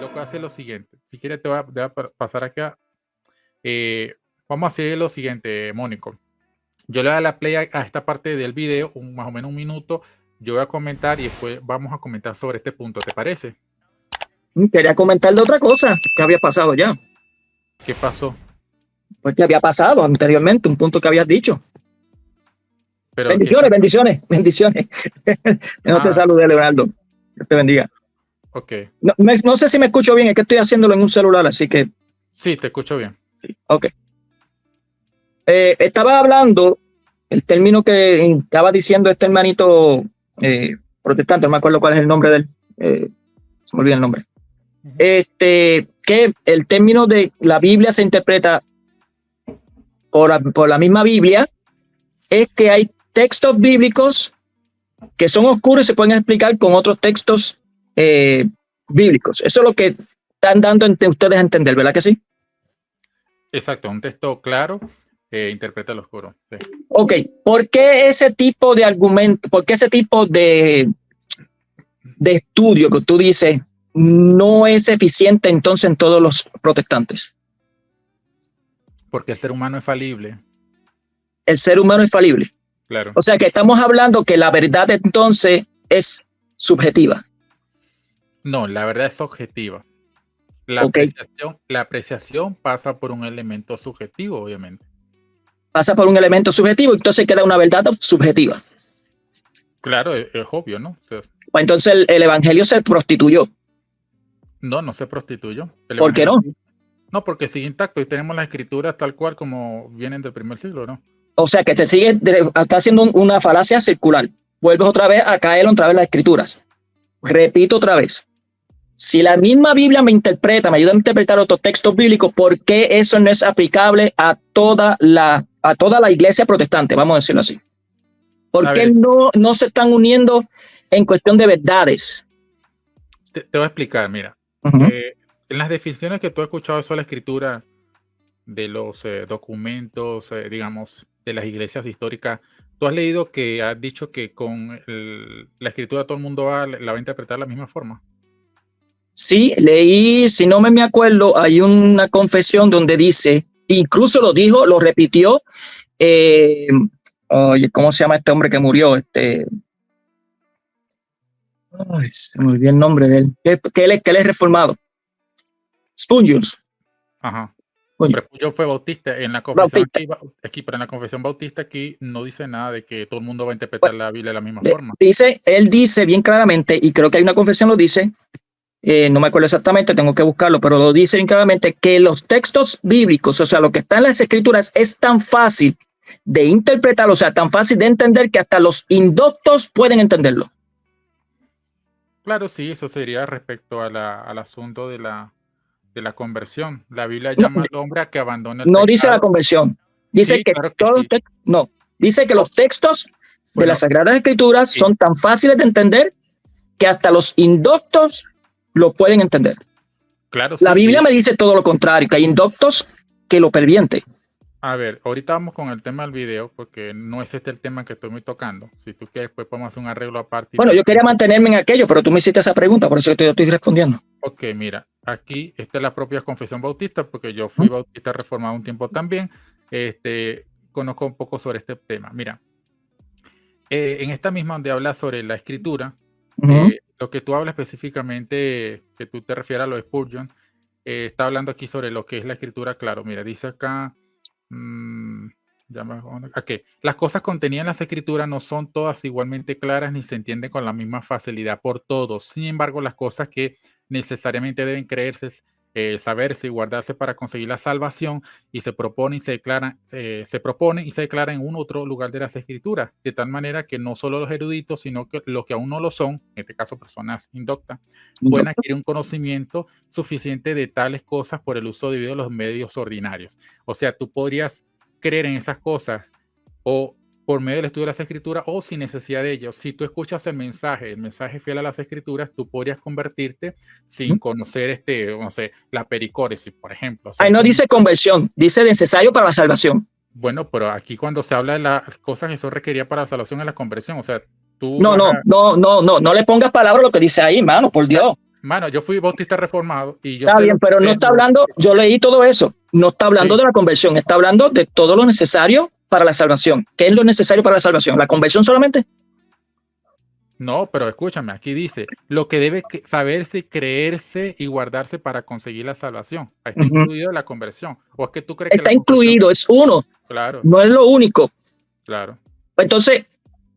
Lo que hace es lo siguiente. Si quieres, te voy a pasar acá. Vamos a hacer lo siguiente, Mónico. Yo le doy a la play a esta parte del video, más o menos un minuto. Yo voy a comentar y después vamos a comentar sobre este punto. ¿Te parece? Quería comentar de otra cosa que había pasado ya. ¿Qué pasó? Pues que había pasado anteriormente, un punto que habías dicho. Pero bendiciones, bendiciones, bendiciones. No te saludé, Leonardo. Que te bendiga. Ok. No sé si me escucho bien, es que estoy haciéndolo en un celular, así que... Sí, te escucho bien. Sí, ok. Estaba hablando, el término que estaba diciendo este hermanito protestante, no me acuerdo cuál es el nombre de él, se me olvida el nombre. Que el término de la Biblia se interpreta por la misma Biblia, es que hay textos bíblicos que son oscuros y se pueden explicar con otros textos bíblicos. Eso es lo que están dando ustedes a entender, ¿verdad que sí? Exacto, un texto claro interpreta el oscuro. Sí. Ok, ¿por qué ese tipo de argumento, por qué ese tipo de estudio que tú dices no es eficiente entonces en todos los protestantes? Porque el ser humano es falible. El ser humano es falible. Claro. O sea que estamos hablando que la verdad entonces es subjetiva. No, la verdad es objetiva. La apreciación pasa por un elemento subjetivo, obviamente. Pasa por un elemento subjetivo, entonces queda una verdad subjetiva. Claro, es obvio, ¿no? Entonces el evangelio se prostituyó. No se prostituyó. ¿Por qué no? No, porque sigue intacto y tenemos las escrituras tal cual como vienen del primer siglo, ¿no? O sea que está haciendo una falacia circular. Vuelves otra vez a caer otra vez las escrituras. Repito otra vez. Si la misma Biblia me ayuda a interpretar otros textos bíblicos, ¿por qué eso no es aplicable a toda la iglesia protestante? Vamos a decirlo así. ¿Por qué no se están uniendo en cuestión de verdades? Te voy a explicar, mira. En las definiciones que tú has escuchado sobre la escritura de los documentos, digamos, de las iglesias históricas, tú has leído que has dicho que con la escritura todo el mundo la va a interpretar de la misma forma. Sí, leí, si no me acuerdo, hay una confesión donde dice, incluso lo repitió, oye, ¿cómo se llama este hombre que murió? Ay, se me olvidó el nombre de él, que él es reformado. Spurgeon. Ajá. Pero yo fue bautista en la confesión aquí, pero en la confesión bautista aquí no dice nada de que todo el mundo va a interpretar la Biblia de la misma forma. Él dice bien claramente, y creo que hay una confesión lo dice, no me acuerdo exactamente, tengo que buscarlo, pero lo dice bien claramente que los textos bíblicos, o sea, lo que está en las escrituras es tan fácil de interpretar, o sea, tan fácil de entender que hasta los indoctos pueden entenderlo. Claro, sí, eso sería respecto al asunto de la conversión. La Biblia llama al hombre a que abandone el pecado. No dice la conversión. Dice sí, que, claro dice que los textos de las Sagradas Escrituras son tan fáciles de entender que hasta los indoctos lo pueden entender. Claro, la Biblia me dice todo lo contrario, que hay indoctos que lo pervienten. A ver, ahorita vamos con el tema del video, porque no es este el tema que estoy muy tocando. Si tú quieres, pues podemos hacer un arreglo aparte. Bueno, yo quería mantenerme en aquello, pero tú me hiciste esa pregunta, por eso yo estoy respondiendo. Ok, mira, aquí esta es la propia confesión bautista, porque yo fui bautista reformado un tiempo también. Conozco un poco sobre este tema. Mira, En esta misma donde habla sobre la escritura, lo que tú hablas específicamente, que tú te refieres a lo de Spurgeon, está hablando aquí sobre lo que es la escritura. Claro, mira, dice acá, las cosas contenidas en las escrituras no son todas igualmente claras ni se entienden con la misma facilidad por todos. Sin embargo, las cosas que necesariamente deben creerse, saberse y guardarse para conseguir la salvación y se propone y se declara, se propone y se declara en un otro lugar de las escrituras, de tal manera que no solo los eruditos, sino que los que aún no lo son, en este caso personas indoctas, pueden adquirir un conocimiento suficiente de tales cosas por el uso debido a los medios ordinarios. O sea, tú podrías creer en esas cosas o por medio del estudio de las escrituras o sin necesidad de ello. Si tú escuchas el mensaje fiel a las escrituras, tú podrías convertirte sin conocer no sé, la pericóresis, por ejemplo. O sea, ahí no dice conversión, dice necesario para la salvación. Bueno, pero aquí cuando se habla de las cosas que son requeridas para la salvación es la conversión. O sea, tú no le pongas palabra a lo que dice ahí, mano, por Dios. Mano, yo fui bautista reformado y yo está bien, pero no está hablando, yo leí todo eso, no está hablando de la conversión, está hablando de todo lo necesario para la salvación. ¿Qué es lo necesario para la salvación? ¿La conversión solamente? No, pero escúchame, aquí dice, lo que debe saberse, creerse y guardarse para conseguir la salvación. Está incluido la conversión. ¿O es que tú crees está que incluido, es uno. Claro. No es lo único. Claro. Entonces,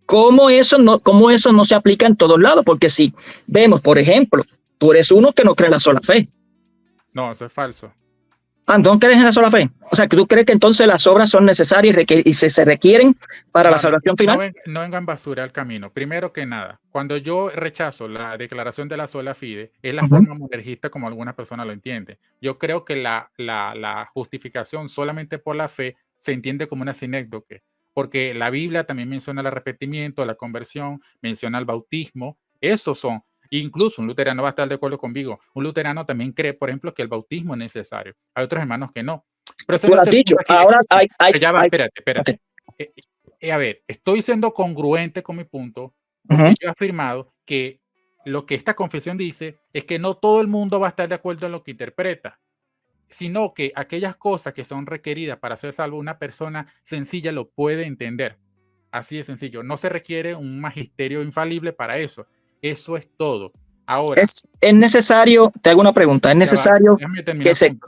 ¿cómo eso no se aplica en todos lados? Porque si vemos, por ejemplo, tú eres uno que no cree en la sola fe. No, eso es falso. Ah, ¿no crees en la sola fe? O sea, que tú crees que entonces las obras son necesarias y se requieren para la salvación final. No vengan basura al camino. Primero que nada, cuando yo rechazo la declaración de la sola fide, es la forma monergista como algunas personas lo entienden. Yo creo que la justificación solamente por la fe se entiende como una sinécdoque, porque la Biblia también menciona el arrepentimiento, la conversión, menciona el bautismo. Esos son. Incluso un luterano va a estar de acuerdo conmigo. Un luterano también cree, por ejemplo, que el bautismo es necesario. Hay otros hermanos que no. Pero tú lo has dicho. Ahora espérate. A ver, estoy siendo congruente con mi punto, porque yo he afirmado que lo que esta confesión dice es que no todo el mundo va a estar de acuerdo en lo que interpreta, sino que aquellas cosas que son requeridas para ser salvo, una persona sencilla lo puede entender. Así de sencillo. No se requiere un magisterio infalible para eso. Eso es todo. Ahora. Es necesario, te hago una pregunta, es necesario déjame terminar el punto.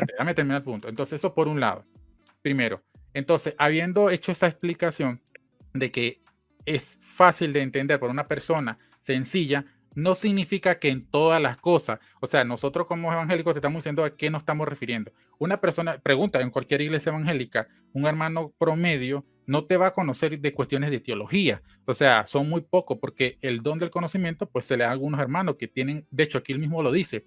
Déjame terminar el punto. Entonces, eso por un lado. Primero, entonces, habiendo hecho esa explicación de que es fácil de entender por una persona sencilla, no significa que en todas las cosas, o sea, nosotros como evangélicos te estamos diciendo a qué nos estamos refiriendo. Una persona, pregunta, en cualquier iglesia evangélica, un hermano promedio no te va a conocer de cuestiones de teología, o sea, son muy pocos, porque el don del conocimiento, pues se le da a algunos hermanos que tienen, de hecho, aquí él mismo lo dice,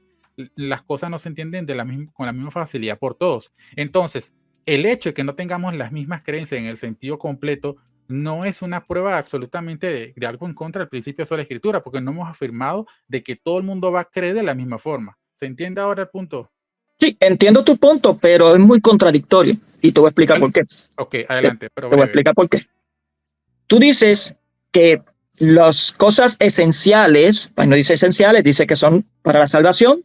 las cosas no se entienden con la misma facilidad por todos. Entonces, el hecho de que no tengamos las mismas creencias en el sentido completo no es una prueba absolutamente de algo en contra del principio de la escritura, porque no hemos afirmado de que todo el mundo va a creer de la misma forma. ¿Se entiende ahora el punto? Sí, entiendo tu punto, pero es muy contradictorio y te voy a explicar por qué. Ok, adelante. Te voy a explicar por qué. Tú dices que las cosas esenciales, pues no dice esenciales, dice que son para la salvación.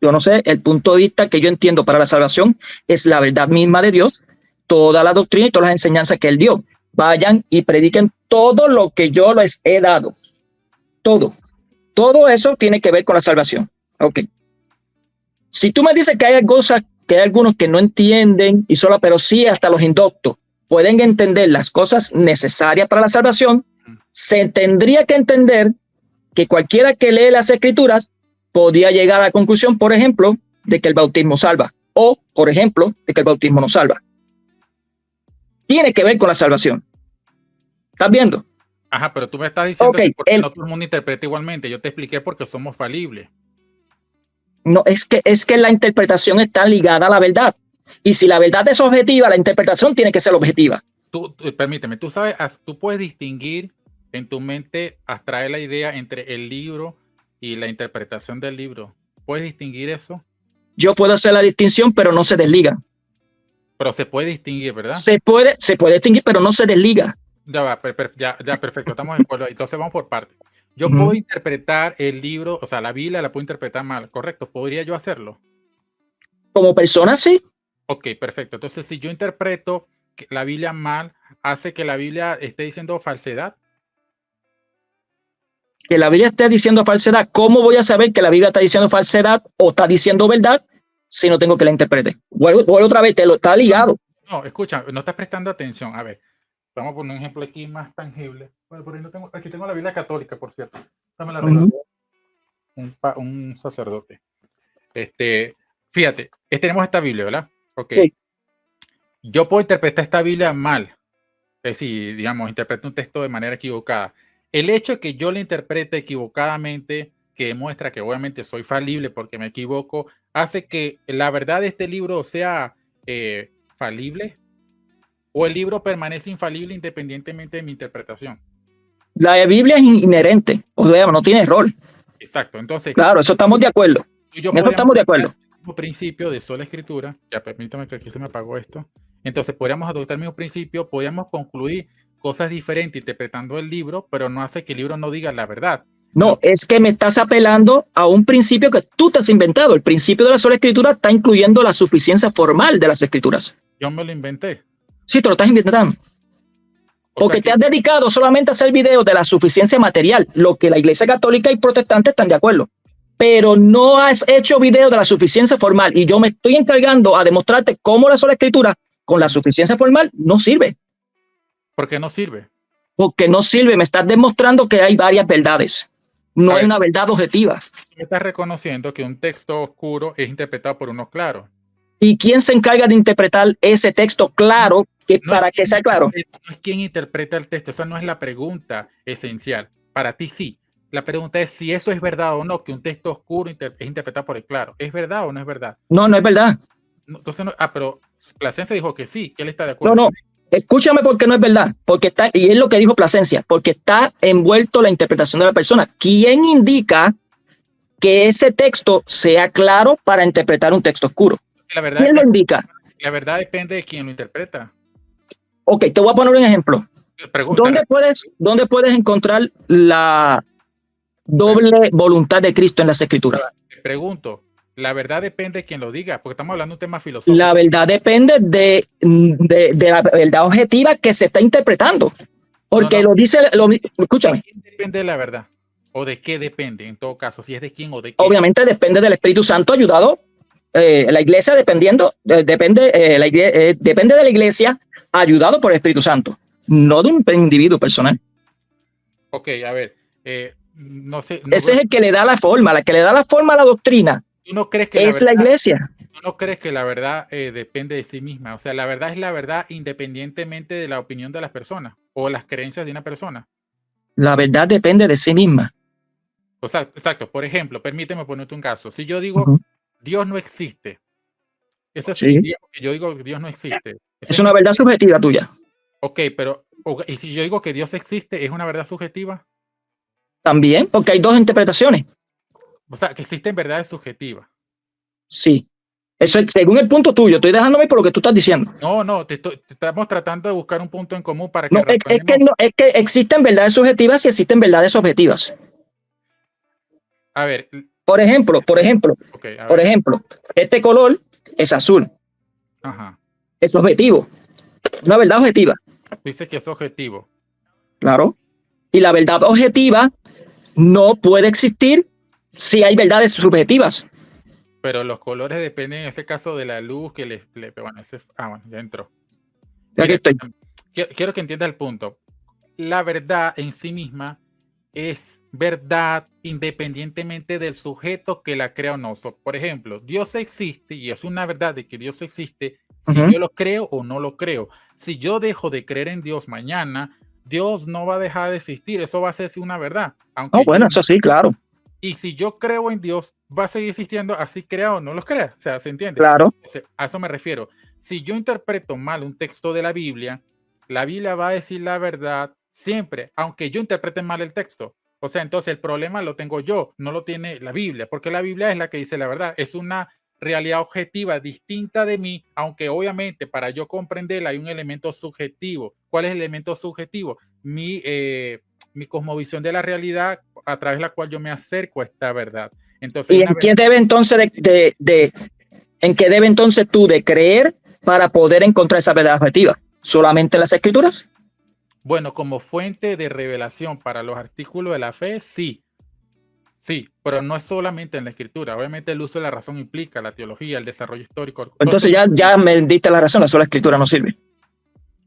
Yo no sé, el punto de vista que yo entiendo para la salvación es la verdad misma de Dios, toda la doctrina y todas las enseñanzas que Él dio. Vayan y prediquen todo lo que yo les he dado. Todo eso tiene que ver con la salvación. Ok. Si tú me dices que hay cosas, que hay algunos que no entienden, pero sí hasta los indoctos pueden entender las cosas necesarias para la salvación, se tendría que entender que cualquiera que lee las escrituras podía llegar a la conclusión, por ejemplo, de que el bautismo salva, o, por ejemplo, de que el bautismo no salva. Tiene que ver con la salvación. ¿Estás viendo? Ajá, pero tú me estás diciendo que porque no todo el mundo interpreta igualmente. Yo te expliqué porque somos falibles. No, es que la interpretación está ligada a la verdad. Y si la verdad es objetiva, la interpretación tiene que ser objetiva. Permíteme, tú sabes, tú puedes distinguir en tu mente, abstraer la idea entre el libro y la interpretación del libro. ¿Puedes distinguir eso? Yo puedo hacer la distinción, pero no se desliga. Pero se puede distinguir, ¿verdad? Se puede distinguir, pero no se desliga. Ya, perfecto, estamos de acuerdo. Entonces vamos por partes. Yo puedo interpretar el libro, o sea, la Biblia la puedo interpretar mal, ¿correcto? ¿Podría yo hacerlo? Como persona, sí. Ok, perfecto. Entonces, si yo interpreto la Biblia mal hace que la Biblia esté diciendo falsedad? Que la Biblia esté diciendo falsedad. ¿Cómo voy a saber que la Biblia está diciendo falsedad o está diciendo verdad si no tengo que la interprete? Vuelvo otra vez, está ligado. No, escucha, no estás prestando atención. A ver, vamos a poner un ejemplo aquí más tangible. Bueno, por ahí no tengo, aquí tengo la Biblia católica, por cierto. Me la regaló un sacerdote. Fíjate, tenemos esta Biblia, ¿verdad? Okay. Sí. Yo puedo interpretar esta Biblia mal. Es decir, digamos, interpreto un texto de manera equivocada. El hecho de que yo la interprete equivocadamente, que demuestra que obviamente soy falible porque me equivoco, hace que la verdad de este libro sea falible, o el libro permanece infalible independientemente de mi interpretación. La Biblia es inherente, o sea, no tiene error. Exacto, entonces. Claro, eso estamos de acuerdo. Eso estamos de acuerdo. El mismo principio de sola escritura, ya permítame que aquí se me apagó esto. Entonces podríamos adoptar el mismo principio, podríamos concluir cosas diferentes interpretando el libro, pero no hace que el libro no diga la verdad. No, es que me estás apelando a un principio que tú te has inventado. El principio de la sola escritura está incluyendo la suficiencia formal de las escrituras. Yo me lo inventé. Sí, te lo estás inventando. Porque te has dedicado solamente a hacer videos de la suficiencia material, lo que la Iglesia Católica y Protestante están de acuerdo. Pero no has hecho videos de la suficiencia formal. Y yo me estoy encargando a demostrarte cómo la sola escritura con la suficiencia formal no sirve. ¿Por qué no sirve? Porque no sirve. Me estás demostrando que hay varias verdades. No hay una verdad objetiva. Me estás reconociendo que un texto oscuro es interpretado por uno claro. ¿Y quién se encarga de interpretar ese texto claro para que sea claro? No es quien interpreta el texto. Esa no es la pregunta esencial. Para ti sí. La pregunta es si eso es verdad o no, que un texto oscuro es interpretado por el claro. ¿Es verdad o no es verdad? No, no es verdad. Entonces, pero Plasencia dijo que sí, que él está de acuerdo. No, escúchame porque no es verdad. Porque está, y es lo que dijo Plasencia, porque está envuelto la interpretación de la persona. ¿Quién indica que ese texto sea claro para interpretar un texto oscuro? La verdad ¿Quién lo indica? La verdad depende de quién lo interpreta. Ok, te voy a poner un ejemplo. ¿Dónde puedes encontrar la doble voluntad de Cristo en las Escrituras? Te pregunto, la verdad depende de quien lo diga, porque estamos hablando de un tema filosófico. La verdad depende de la verdad objetiva que se está interpretando. Porque lo dice, escúchame. ¿De quién depende la verdad? ¿O de qué depende en todo caso? Si es de quién o de qué. Obviamente depende del Espíritu Santo ayudado. La iglesia depende de la iglesia ayudado por el Espíritu Santo, no de un individuo personal. Ok, a ver, no sé. Ese es el que le da la forma, la que le da la forma a la doctrina. ¿Tú no crees que es la iglesia? ¿Tú no crees que la verdad depende de sí misma? O sea, la verdad es la verdad independientemente de la opinión de las personas o las creencias de una persona. La verdad depende de sí misma. O sea, exacto. Por ejemplo, permíteme ponerte un caso. Si yo digo Dios no existe, eso significa que yo digo que Dios no existe. Es una verdad subjetiva tuya. Ok, pero ¿y si yo digo que Dios existe, es una verdad subjetiva? También, porque hay dos interpretaciones. O sea, que existen verdades subjetivas. Sí. Eso es según el punto tuyo. Estoy dejándome por lo que tú estás diciendo. No, estamos tratando de buscar un punto en común para que es que existen verdades subjetivas y existen verdades objetivas. A ver. Por ejemplo, este color es azul. Ajá. Es objetivo. Una verdad objetiva. Dice que es objetivo. Claro. Y la verdad objetiva no puede existir si hay verdades subjetivas. Pero los colores dependen en ese caso de la luz que bueno, ya entró. Mira, quiero que entiendas el punto. La verdad en sí misma es verdad independientemente del sujeto que la crea o no. Por ejemplo, Dios existe y es una verdad de que Dios existe si yo lo creo o no lo creo. Si yo dejo de creer en Dios mañana, Dios no va a dejar de existir. Eso va a ser una verdad. Bueno, eso sí, claro. Y si yo creo en Dios, va a seguir existiendo así crea o no los crea. O sea, ¿se entiende? Claro. A eso me refiero. Si yo interpreto mal un texto de la Biblia va a decir la verdad siempre, aunque yo interprete mal el texto. O sea, entonces el problema lo tengo yo, no lo tiene la Biblia, porque la Biblia es la que dice la verdad. Es una realidad objetiva distinta de mí, aunque obviamente para yo comprenderla hay un elemento subjetivo. ¿Cuál es el elemento subjetivo? Mi cosmovisión de la realidad a través de la cual yo me acerco a esta verdad. Entonces, ¿y en qué debe entonces en qué debe entonces tú de creer para poder encontrar esa verdad objetiva? ¿Solamente las escrituras? Bueno, como fuente de revelación para los artículos de la fe, sí. Sí, pero no es solamente en la escritura. Obviamente el uso de la razón implica la teología, el desarrollo histórico. Entonces ya me diste la razón, la sola escritura no sirve.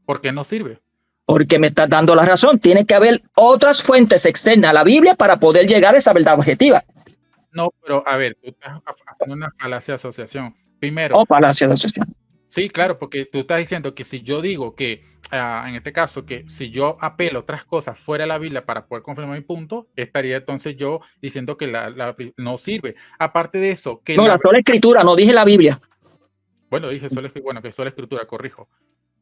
¿Por qué no sirve? Porque me estás dando la razón. Tiene que haber otras fuentes externas a la Biblia para poder llegar a esa verdad objetiva. No, pero a ver, tú estás haciendo una falacia de asociación. Primero, O falacia de asociación. sí, claro, porque tú estás diciendo que si yo digo que, en este caso, que si yo apelo a otras cosas fuera de la Biblia para poder confirmar mi punto, estaría entonces yo diciendo que no sirve. Aparte de eso, que No, la sola escritura, no dije la Biblia. bueno, dije que sola escritura, corrijo.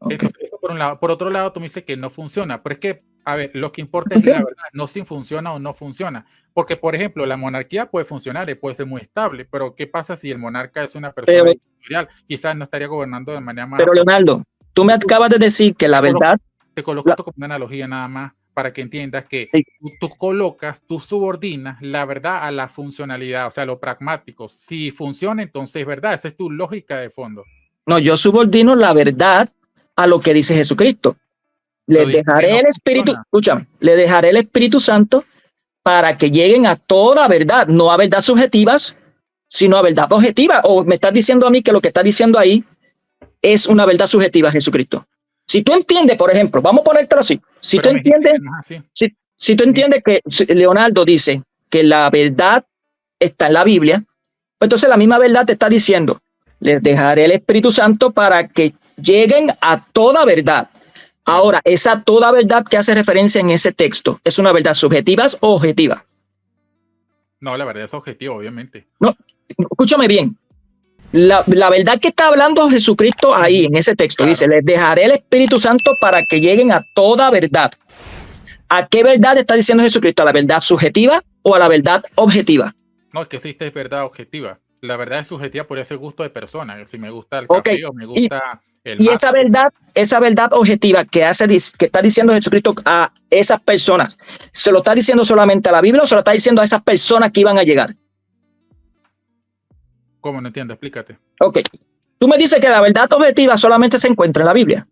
Okay. Eso por un lado. Por otro lado, tú me dices que no funciona, pero es que, a ver, lo que importa es la verdad, no si funciona o no funciona. Porque, por ejemplo, la monarquía puede funcionar y puede ser muy estable, pero ¿qué pasa si el monarca es una persona dictatorial? Quizás no estaría gobernando de manera más... Pero Leonardo, tú me acabas de decir que la verdad... Te coloco esto como una analogía nada más para que entiendas que Sí. tú subordinas la verdad a la funcionalidad, o sea, lo pragmático. Si funciona, entonces es verdad. Esa es tu lógica de fondo. No, yo subordino la verdad a lo que dice Jesucristo. Les dejaré el Espíritu, escúchame, le dejaré el Espíritu Santo para que lleguen a toda verdad, no a verdad subjetivas, sino a verdad objetiva. O me estás diciendo a mí que lo que estás diciendo ahí es una verdad subjetiva, Jesucristo. Si tú entiendes, por ejemplo, vamos a ponértelo así. Si tú entiendes, si tú entiendes que Leonardo dice que la verdad está en la Biblia, pues entonces la misma verdad te está diciendo, les dejaré el Espíritu Santo para que lleguen a toda verdad. Ahora, esa toda verdad que hace referencia en ese texto, ¿es una verdad subjetiva o objetiva? No, la verdad es objetiva, obviamente. No, escúchame bien. La verdad que está hablando Jesucristo ahí en ese texto, claro. Dice, les dejaré el Espíritu Santo para que lleguen a toda verdad. ¿A qué verdad está diciendo Jesucristo? ¿A la verdad subjetiva o a la verdad objetiva? No, es que existe es verdad objetiva. La verdad es subjetiva por ese gusto de persona. Si me gusta el café o me gusta el y esa verdad objetiva que está diciendo Jesucristo a esas personas, ¿se lo está diciendo solamente a la Biblia o se lo está diciendo a esas personas que iban a llegar? ¿Cómo? No entiendo, explícate. Ok. Tú me dices que la verdad objetiva solamente se encuentra en la Biblia.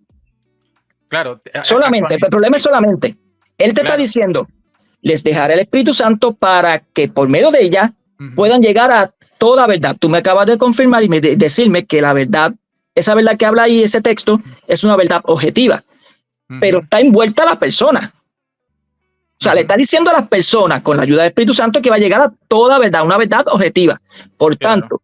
Claro. Solamente, el problema es solamente. Él te está diciendo, les dejaré el Espíritu Santo para que por medio de ella puedan llegar a toda verdad. Tú me acabas de confirmar y decirme que la verdad, esa verdad que habla ahí ese texto, es una verdad objetiva, pero está envuelta a la persona. O sea, le está diciendo a las personas, con la ayuda del Espíritu Santo, que va a llegar a toda verdad, una verdad objetiva. Por tanto,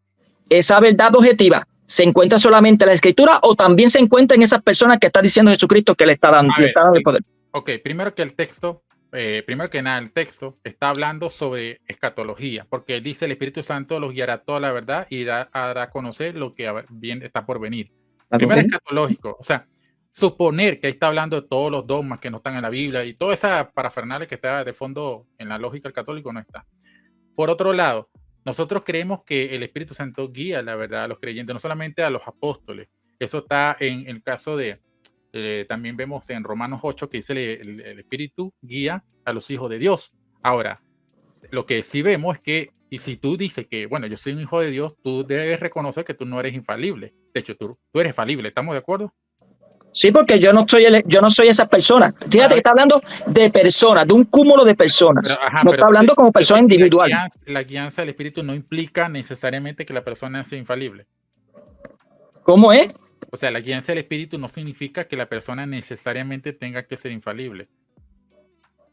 esa verdad objetiva ¿se encuentra solamente en la Escritura o también se encuentra en esas personas que está diciendo Jesucristo que le está dando el poder? Ok, primero que nada, el texto está hablando sobre escatología, porque dice el Espíritu Santo los guiará toda la verdad y hará conocer lo que bien está por venir. Primero escatológico, o sea, suponer que ahí está hablando de todos los dogmas que no están en la Biblia y toda esa parafernalia que está de fondo en la lógica del católico no está. Por otro lado, nosotros creemos que el Espíritu Santo guía la verdad a los creyentes, no solamente a los apóstoles. Eso está en el caso de, también vemos en Romanos 8 que dice el Espíritu guía a los hijos de Dios. Ahora, lo que sí vemos es que, y si tú dices que, bueno, yo soy un hijo de Dios, tú debes reconocer que tú no eres infalible. De hecho, tú eres falible, ¿estamos de acuerdo? Sí, porque yo no soy esa persona. Fíjate que está hablando de personas, de un cúmulo de personas. No está hablando como persona individual. La guianza del Espíritu no implica necesariamente que la persona sea infalible. ¿Cómo es? O sea, la guianza del Espíritu no significa que la persona necesariamente tenga que ser infalible.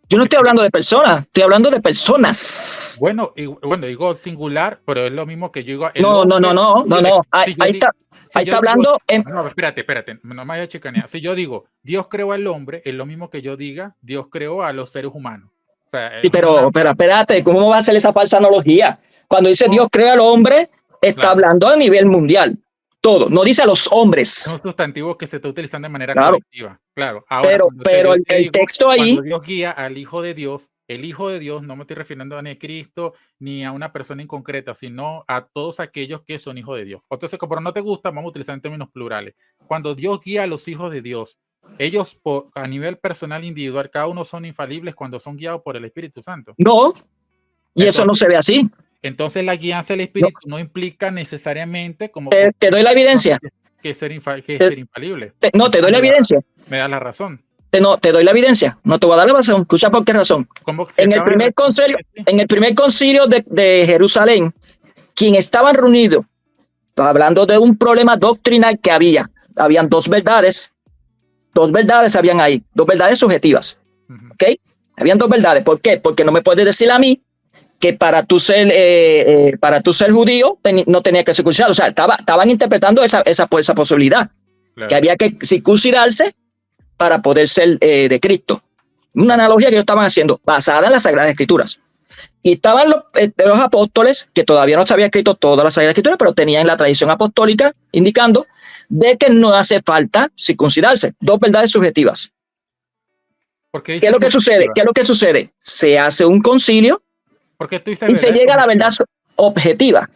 Yo no estoy hablando de personas, estoy hablando de personas. Bueno, digo singular, pero es lo mismo que yo digo. No. Ahí está hablando. No, espérate, no me vayas a chicanear. Si yo digo Dios creó al hombre, es lo mismo que yo diga Dios creó a los seres humanos. O sea, sí, pero espérate, ¿cómo va a ser esa falsa analogía? Cuando dice Dios crea al hombre, está hablando a nivel mundial. Todo, no dice a los hombres. Es un sustantivo que se está utilizando de manera colectiva. Claro. Ahora, pero el texto ahí. Cuando Dios guía al Hijo de Dios, el Hijo de Dios, no me estoy refiriendo ni a Cristo ni a una persona en concreta, sino a todos aquellos que son hijos de Dios. Entonces, como no te gusta, vamos a utilizar en términos plurales. Cuando Dios guía a los hijos de Dios, ellos a nivel personal, individual, cada uno son infalibles cuando son guiados por el Espíritu Santo. No, y entonces, eso no se ve así. Entonces la guianza del Espíritu no implica necesariamente como... Te doy la evidencia. que es ser infalible. No, te doy la evidencia. Me da la razón. No, te doy la evidencia. No te voy a dar la razón. Escucha por qué razón. En el primer concilio de Jerusalén, quien estaban reunidos, hablando de un problema doctrinal que habían dos verdades habían ahí, dos verdades subjetivas. ¿Ok? Habían dos verdades. ¿Por qué? Porque no me puedes decir a mí que para tú ser judío no tenía que circuncidar. O sea, estaban interpretando esa posibilidad, claro, que había que circuncidarse para poder ser de Cristo. Una analogía que ellos estaban haciendo basada en las Sagradas Escrituras. Y estaban los apóstoles, que todavía no se había escrito todas las Sagradas Escrituras, pero tenían la tradición apostólica indicando de que no hace falta circuncidarse. Dos verdades subjetivas. ¿Qué es lo que sucede? ¿Qué es lo que sucede? Se hace un concilio y se llega a la verdad objetiva.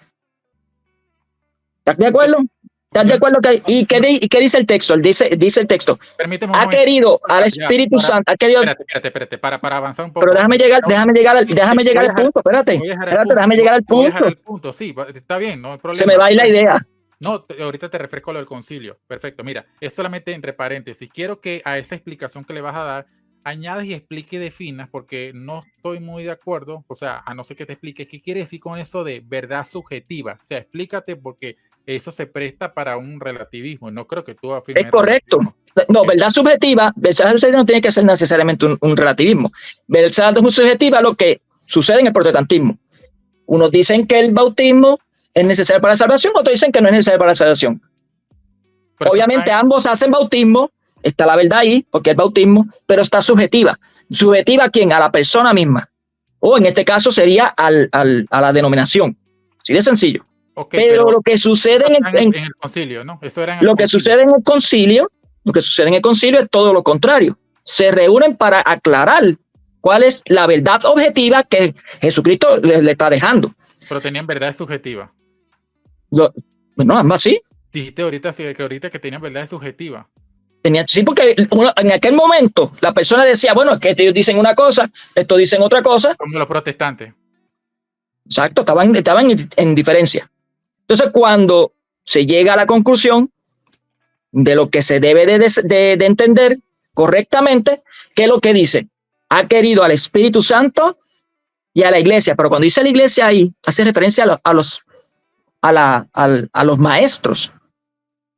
¿Estás de acuerdo? ¿Estás de acuerdo? ¿Y qué dice el texto? Dice el texto. Permíteme ha querido al Espíritu Santo. Espérate, para avanzar un poco. Pero déjame llegar al punto. Espérate, déjame llegar al punto. Sí, está bien, no hay problema. Se me va a ir la idea. No, ahorita te refresco lo del concilio. Perfecto, mira, es solamente entre paréntesis. Quiero que a esa explicación que le vas a dar añades y explique y definas, porque no estoy muy de acuerdo, o sea, a no ser que te expliques qué quiere decir con eso de verdad subjetiva. O sea, explícate, porque eso se presta para un relativismo. No creo que tú afirmes. Es correcto. No, verdad subjetiva no tiene que ser necesariamente un relativismo. Verdad subjetiva es lo que sucede en el protestantismo. Unos dicen que el bautismo es necesario para la salvación, otros dicen que no es necesario para la salvación. Obviamente ambos hacen bautismo, está la verdad ahí, porque es bautismo, pero está subjetiva. ¿Subjetiva a quién? A la persona misma. O en este caso sería a la denominación. Así de sencillo. Okay, pero lo que sucede en el concilio, ¿no? Eso era lo que sucede en el concilio es todo lo contrario. Se reúnen para aclarar cuál es la verdad objetiva que Jesucristo le está dejando. Pero tenían verdad subjetiva. No, ambas sí. Dijiste ahorita que tenían verdad subjetiva. Sí, porque en aquel momento la persona decía, bueno, es que ellos dicen una cosa, estos dicen otra cosa. Como los protestantes. Exacto, estaban en diferencia. Entonces, cuando se llega a la conclusión de lo que se debe de entender correctamente, ¿qué es lo que dice? Ha querido al Espíritu Santo y a la iglesia, pero cuando dice la iglesia ahí, hace referencia a los maestros,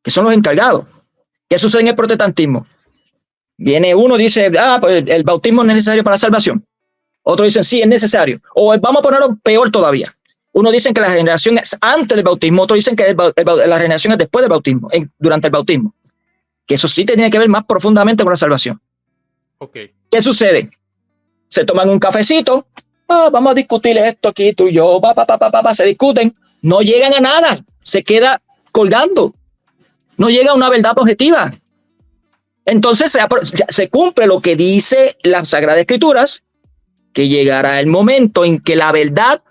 que son los encargados. ¿Qué sucede en el protestantismo? Viene uno y dice, pues el bautismo es necesario para la salvación. Otros dicen, sí, es necesario. O vamos a ponerlo peor todavía. Uno dicen que la regeneración es antes del bautismo, otros dicen que la regeneración es después del bautismo, durante el bautismo. Que eso sí tiene que ver más profundamente con la salvación. Okay. ¿Qué sucede? Se toman un cafecito, vamos a discutir esto aquí, tú y yo, se discuten, no llegan a nada, se queda colgando, no llega a una verdad objetiva. Entonces se cumple lo que dice las Sagradas Escrituras, que llegará el momento en que la verdad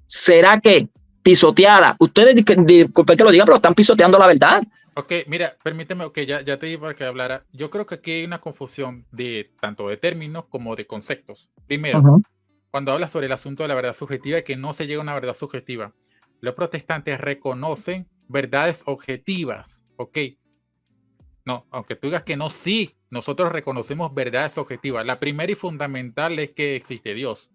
será que pisoteada. Ustedes, disculpen que lo diga, pero están pisoteando la verdad. Ok, mira, permíteme, ya te di para que hablara. Yo creo que aquí hay una confusión tanto de términos como de conceptos. Primero, cuando hablas sobre el asunto de la verdad subjetiva y que no se llega a una verdad subjetiva, los protestantes reconocen verdades objetivas, ¿ok? No, aunque tú digas que no, sí, nosotros reconocemos verdades objetivas. La primera y fundamental es que existe Dios.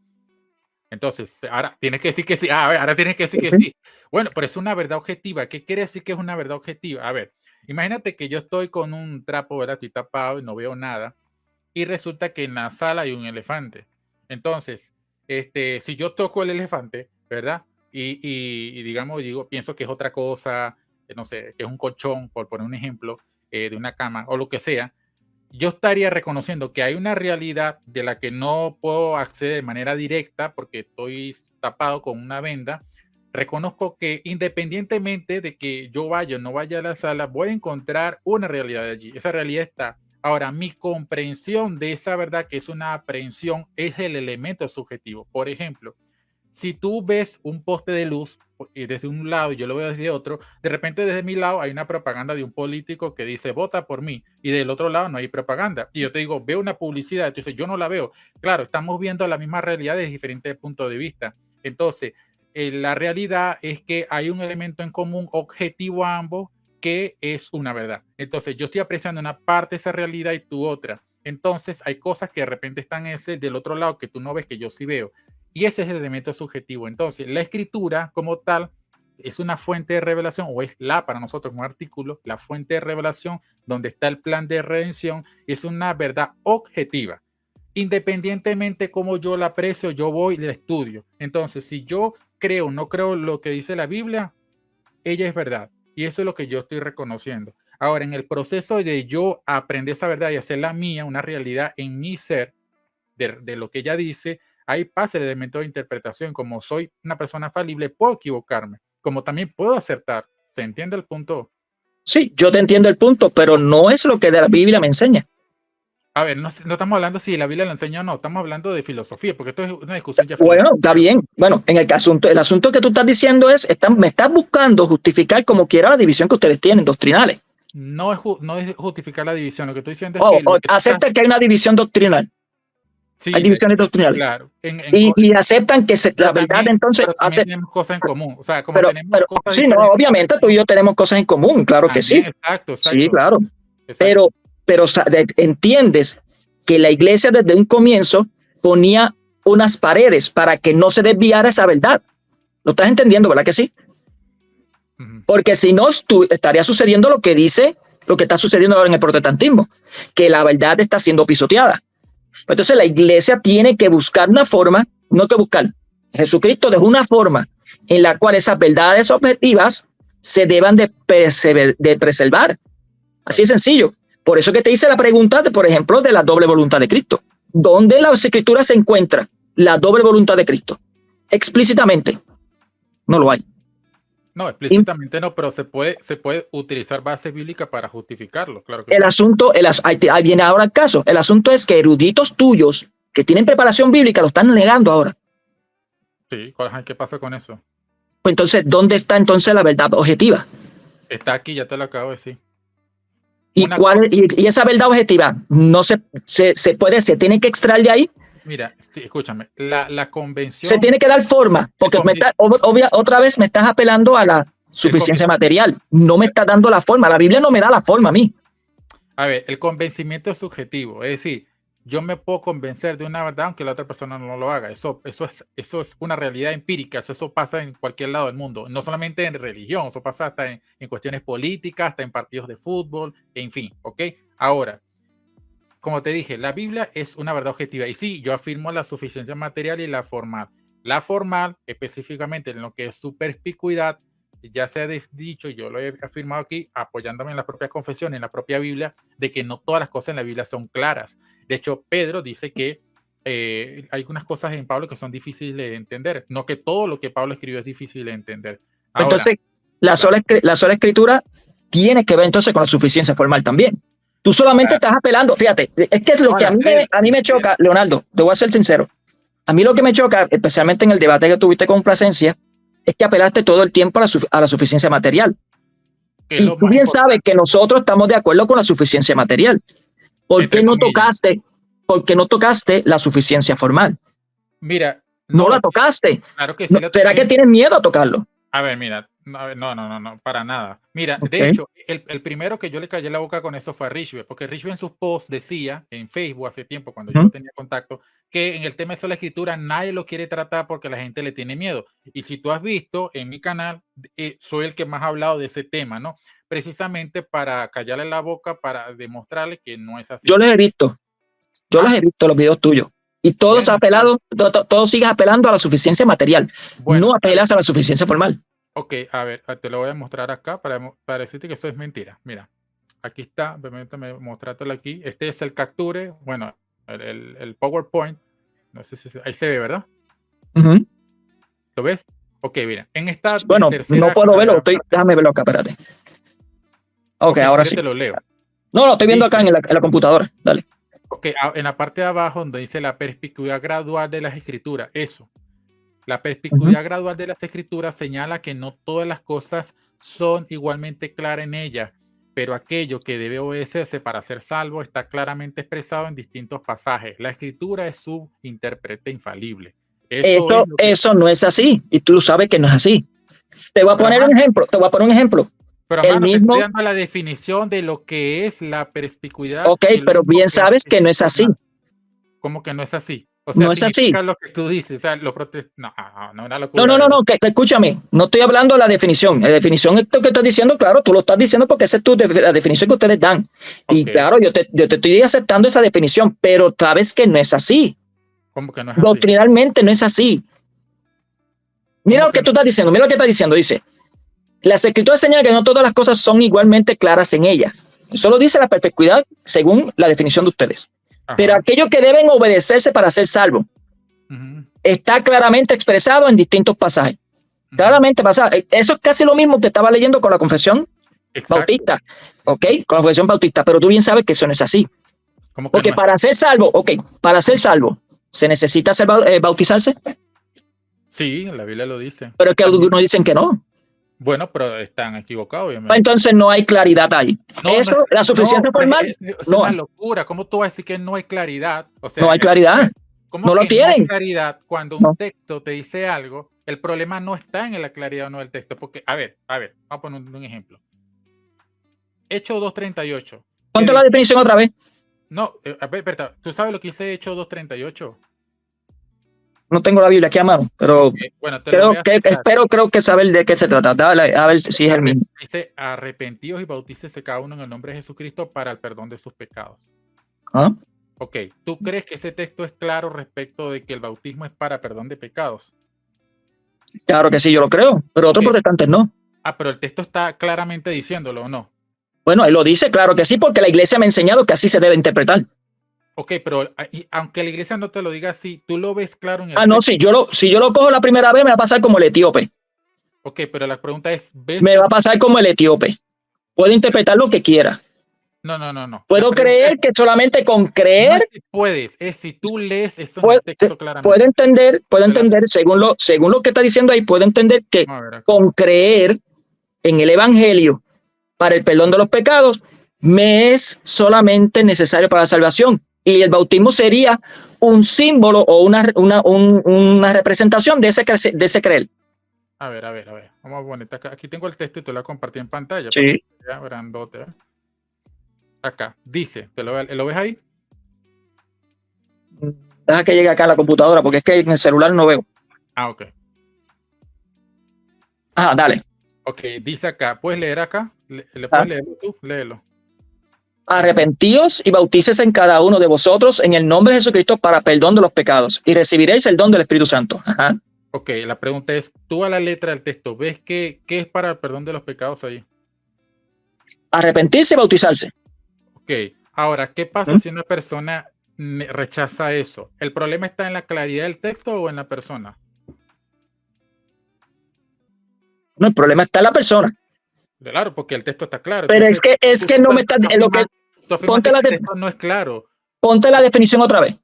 Entonces, ahora tienes que decir que sí. A ver, ahora tienes que decir que sí. Bueno, pero es una verdad objetiva. ¿Qué quiere decir que es una verdad objetiva? A ver, imagínate que yo estoy con un trapo, ¿verdad? Estoy tapado y no veo nada. Y resulta que en la sala hay un elefante. Entonces, si yo toco el elefante, ¿verdad? Y digamos, pienso que es otra cosa, no sé, que es un colchón, por poner un ejemplo, de una cama o lo que sea, yo estaría reconociendo que hay una realidad de la que no puedo acceder de manera directa porque estoy tapado con una venda. Reconozco que independientemente de que yo vaya o no vaya a la sala, voy a encontrar una realidad allí. Esa realidad está. Ahora, mi comprensión de esa verdad, que es una aprehensión, es el elemento subjetivo. Por ejemplo, si tú ves un poste de luz desde un lado y yo lo veo desde otro, de repente desde mi lado hay una propaganda de un político que dice vota por mí y del otro lado no hay propaganda. Y yo te digo, veo una publicidad, entonces yo no la veo. Claro, estamos viendo la misma realidad desde diferentes puntos de vista. Entonces, la realidad es que hay un elemento en común objetivo a ambos, qué es una verdad. Entonces, yo estoy apreciando una parte de esa realidad y tú otra. Entonces, hay cosas que de repente están ese del otro lado que tú no ves, que yo sí veo. Y ese es el elemento subjetivo. Entonces, la escritura como tal es una fuente de revelación, o es para nosotros un artículo, la fuente de revelación donde está el plan de redención, es una verdad objetiva. Independientemente cómo yo la aprecio, yo voy y la estudio. Entonces, si yo creo o no creo lo que dice la Biblia, ella es verdad. Y eso es lo que yo estoy reconociendo. Ahora, en el proceso de yo aprender esa verdad y hacerla mía, una realidad en mi ser, de lo que ella dice, ahí pasa el elemento de interpretación. Como soy una persona falible, puedo equivocarme, como también puedo acertar. ¿Se entiende el punto? Sí, yo te entiendo el punto, pero no es lo que de la Biblia me enseña. A ver, no estamos hablando si la Biblia lo enseña o no, estamos hablando de filosofía, porque esto es una discusión ya filosófica. Bueno, está bien. Bueno, en el asunto que tú estás diciendo es, me estás buscando justificar como quiera la división que ustedes tienen, doctrinales. No es justificar la división, lo que estoy diciendo es que... acepta que hay una división doctrinal. Sí, hay divisiones doctrinales. Claro. Y aceptan que la verdad entonces... Pero también tenemos cosas en común. O sea, como tenemos cosas sí, no, obviamente tú y yo tenemos cosas en común, claro que sí. Exacto. Sí, claro. Exacto. Pero entiendes que la iglesia desde un comienzo ponía unas paredes para que no se desviara esa verdad. ¿Lo estás entendiendo, verdad que sí? Porque si no, estaría sucediendo lo que está sucediendo ahora en el protestantismo, que la verdad está siendo pisoteada. Entonces la iglesia tiene que buscar una forma, no que buscar. Jesucristo dejó una forma en la cual esas verdades objetivas se deban de preservar. Así de sencillo. Por eso que te hice la pregunta, por ejemplo, de la doble voluntad de Cristo. ¿Dónde en las escrituras se encuentra la doble voluntad de Cristo? Explícitamente. No lo hay. No, explícitamente no, pero se puede utilizar bases bíblicas para justificarlo, claro que el asunto, ahí viene ahora el caso. El asunto es que eruditos tuyos que tienen preparación bíblica lo están negando ahora. Sí, ¿qué pasa con eso? Pues entonces, ¿dónde está entonces la verdad objetiva? Está aquí, ya te lo acabo de decir. ¿Y esa verdad objetiva no se tiene que extraer de ahí? Mira, sí, escúchame, la convención... Se tiene que dar forma, porque otra vez me estás apelando a la suficiencia material. No me está dando la forma. La Biblia no me da la forma a mí. A ver, el convencimiento es subjetivo. Es decir, yo me puedo convencer de una verdad aunque la otra persona no lo haga. Eso es una realidad empírica. Eso pasa en cualquier lado del mundo. No solamente en religión, eso pasa hasta en cuestiones políticas, hasta en partidos de fútbol, en fin, ¿ok? Ahora, como te dije, la Biblia es una verdad objetiva. Y sí, yo afirmo la suficiencia material y la formal. La formal, específicamente en lo que es su perspicuidad, ya se ha dicho, y yo lo he afirmado aquí, apoyándome en la propia confesión, en la propia Biblia, de que no todas las cosas en la Biblia son claras. De hecho, Pedro dice que hay algunas cosas en Pablo que son difíciles de entender. No que todo lo que Pablo escribió es difícil de entender. Ahora, entonces, la sola escritura tiene que ver entonces con la suficiencia formal también. Tú solamente estás apelando, fíjate, es que es lo que a mí me choca, Leonardo, te voy a ser sincero. A mí lo que me choca, especialmente en el debate que tuviste con Plasencia, es que apelaste todo el tiempo a la suficiencia material. Y tú bien sabes que nosotros estamos de acuerdo con la suficiencia material. ¿Por qué no tocaste la suficiencia formal? Mira, no la tocaste. Claro que sí. ¿Será que tienes miedo a tocarlo? A ver, mira, no, para nada. Mira, de hecho, el primero que yo le callé la boca con eso fue a Richby, porque Richby en sus posts decía en Facebook hace tiempo, cuando yo no tenía contacto, que en el tema de la escritura nadie lo quiere tratar porque la gente le tiene miedo. Y si tú has visto en mi canal, soy el que más ha hablado de ese tema, ¿no? Precisamente para callarle la boca, para demostrarle que no es así. Yo les he visto, los videos tuyos. Y todos sigues apelando a la suficiencia material. No apelas a la suficiencia formal. Ok, a ver, te lo voy a mostrar acá para decirte que eso es mentira. Mira, aquí está, permítame mostrártelo aquí. Este es el capture, bueno, el PowerPoint. No sé si ahí se ve, ¿verdad? ¿Lo ves? Ok, mira, en esta no puedo verlo, déjame verlo acá, espérate. Ok, ahora sí. Te lo leo. No, lo estoy viendo acá en la computadora, dale. Ok, en la parte de abajo donde dice la perspicuidad gradual de las escrituras, eso. La perspicuidad gradual de las escrituras señala que no todas las cosas son igualmente claras en ellas, pero aquello que debe obedecerse para ser salvo está claramente expresado en distintos pasajes. La escritura es su intérprete infalible. Eso no es así, y tú sabes que no es así. Te voy a poner un ejemplo. Pero, el mano, te mismo, estoy dando la definición de lo que es la perspicuidad ok, y lo pero mismo bien que sabes que no es así, ¿cómo que no es así? O sea, no es así. significa lo que tú dices, o sea, no, no, una No, locura, no, no, ¿verdad? no, que escúchame, no estoy hablando de la definición. La definición, esto que estás diciendo, claro, tú lo estás diciendo porque esa es la definición que ustedes dan. Y Okey, claro, yo te estoy aceptando esa definición, pero sabes que no es así. ¿cómo que no es así? Doctrinalmente no es así. Mira ¿Cómo lo que que no? tú estás diciendo, mira lo que está diciendo. Dice, las escrituras señalan que no todas las cosas son igualmente claras en ellas. Eso lo dice la perspicuidad según la definición de ustedes. Pero Ajá, aquello que deben obedecerse para ser salvo ujú, está claramente expresado en distintos pasajes. ujú, Claramente pasado. Eso es casi lo mismo que estaba leyendo con la confesión exacto, bautista, ¿ok? Con la confesión bautista, pero tú bien sabes que eso no es así. ¿cómo que Porque no es? para ser salvo, ok, para ser salvo, ¿se necesita bautizarse? Sí, la Biblia lo dice. Pero es que También algunos dicen que no. bueno, pero están equivocados, obviamente. Entonces no hay claridad ahí. No, no Eso, es la no, suficiencia pero formal, es no, una locura, ¿cómo tú vas a decir que no hay claridad? O no sea, hay claridad. ¿cómo No lo que no hay tienen. claridad cuando un No. texto te dice algo? El problema no está en la claridad o no del texto, porque, a ver, vamos a poner un ejemplo. Hechos 2:38, ¿qué Ponte la dice? definición otra vez. No, a ver, espera, ¿tú sabes lo que dice Hechos 2:38? No tengo la Biblia aquí a mano, pero Okey, bueno, te lo voy a citar. creo que saber de qué se trata. Dale, a ver si es el mismo. Dice: "Arrepentíos y bautícese cada uno en el nombre de Jesucristo para el perdón de sus pecados". ¿Ah? Okey, ¿tú crees que ese texto es claro respecto de que el bautismo es para perdón de pecados? Claro que sí, yo lo creo, pero otros Okey. protestantes no. Pero el texto está claramente diciéndolo, ¿o no? Bueno, él lo dice, claro que sí, porque la iglesia me ha enseñado que así se debe interpretar. Okey, pero, y aunque la iglesia no te lo diga así, ¿tú lo ves claro en Ah, el no, texto? si yo lo cojo la primera vez, me va a pasar como el etíope. Okey, pero la pregunta es, ¿ves Me que va a pasar como el etíope. Puedo interpretar lo que quiera. no? La Puedo pregunta creer que solamente con no es creer si puedes, es si tú lees eso en puedo, el texto puedo claramente. entender, Te la según lo que está diciendo ahí, puedo entender que Vamos a ver acá. con creer en el evangelio para el perdón de los pecados me es solamente necesario para la salvación. Y el bautismo sería un símbolo o una representación de ese creer. A ver. Vamos a poner acá. Aquí tengo el texto y te lo compartí en pantalla para que Sí. se vea grandote, ¿eh? Acá, dice, ¿lo ves ahí? Deja que llegue acá a la computadora porque es que en el celular no veo. Ok. Ajá, dale. Ok, dice acá, ¿puedes leer acá? ¿Le Ah. puedes leerlo tú? Léelo. Arrepentíos y bautícese en cada uno de vosotros en el nombre de Jesucristo para perdón de los pecados y recibiréis el don del Espíritu Santo. Ajá. Ok, la pregunta es, tú a la letra del texto, ¿ves qué es para el perdón de los pecados ahí? Arrepentirse y bautizarse. Ok, ahora, ¿qué pasa ¿Mm? si una persona rechaza eso? ¿El problema está en la claridad del texto o en la persona? No, el problema está en la persona. Claro, porque el texto está claro. Pero Entonces, es que no me está lo que tú afirmas ponte que la, el texto no es claro. ponte la definición otra vez.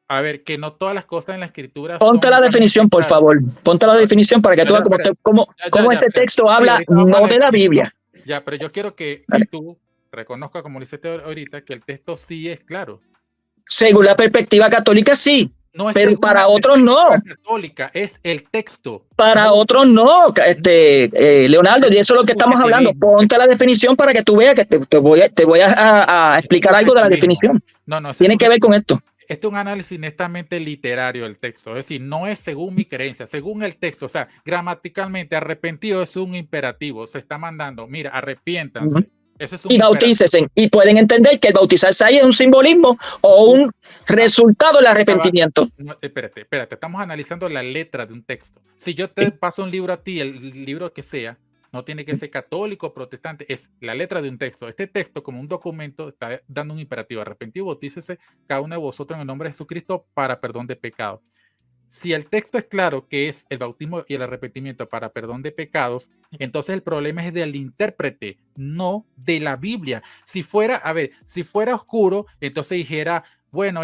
A ver, que no todas las cosas en la escritura Ponte son la igualmente definición, por claras. favor. Ponte la A ver, definición para que tú veas espera. cómo Ya, ese espera. texto Sí, habla ahorita vamos a no de leer la el texto. Biblia. Ya, pero yo quiero que Vale. tú reconozcas, como lo hiciste ahorita, que el texto sí es claro. Según la perspectiva católica, sí, No es pero según la para otros perspectiva no. católica, es el texto. Para No, otros no, Leonardo, y eso es lo que estamos hablando. subjetivismo. Ponte la definición para que tú veas que te voy a Eso es explicar algo de la subjetivismo. definición. No, eso es Tiene que ver con subjetivismo. esto. Este es un análisis netamente literario del texto, es decir, no es según mi creencia, según el texto, o sea, gramaticalmente arrepentido es un imperativo, se está mandando, mira, arrepiéntanse, eso es un Y imperativo. bautícese. Y pueden entender que el bautizarse ahí es un simbolismo o Tú un resultado del estaba- arrepentimiento. no, espérate, estamos analizando la letra de un texto. Si yo te Sí. paso un libro a ti, el libro que sea, no tiene que ser católico o protestante, es la letra de un texto. Este texto, como un documento, está dando un imperativo, arrepentido, bautícese cada uno de vosotros en el nombre de Jesucristo para perdón de pecados. Si el texto es claro que es el bautismo y el arrepentimiento para perdón de pecados, entonces el problema es del intérprete, no de la Biblia. Si fuera, a ver, si fuera oscuro, entonces dijera, bueno,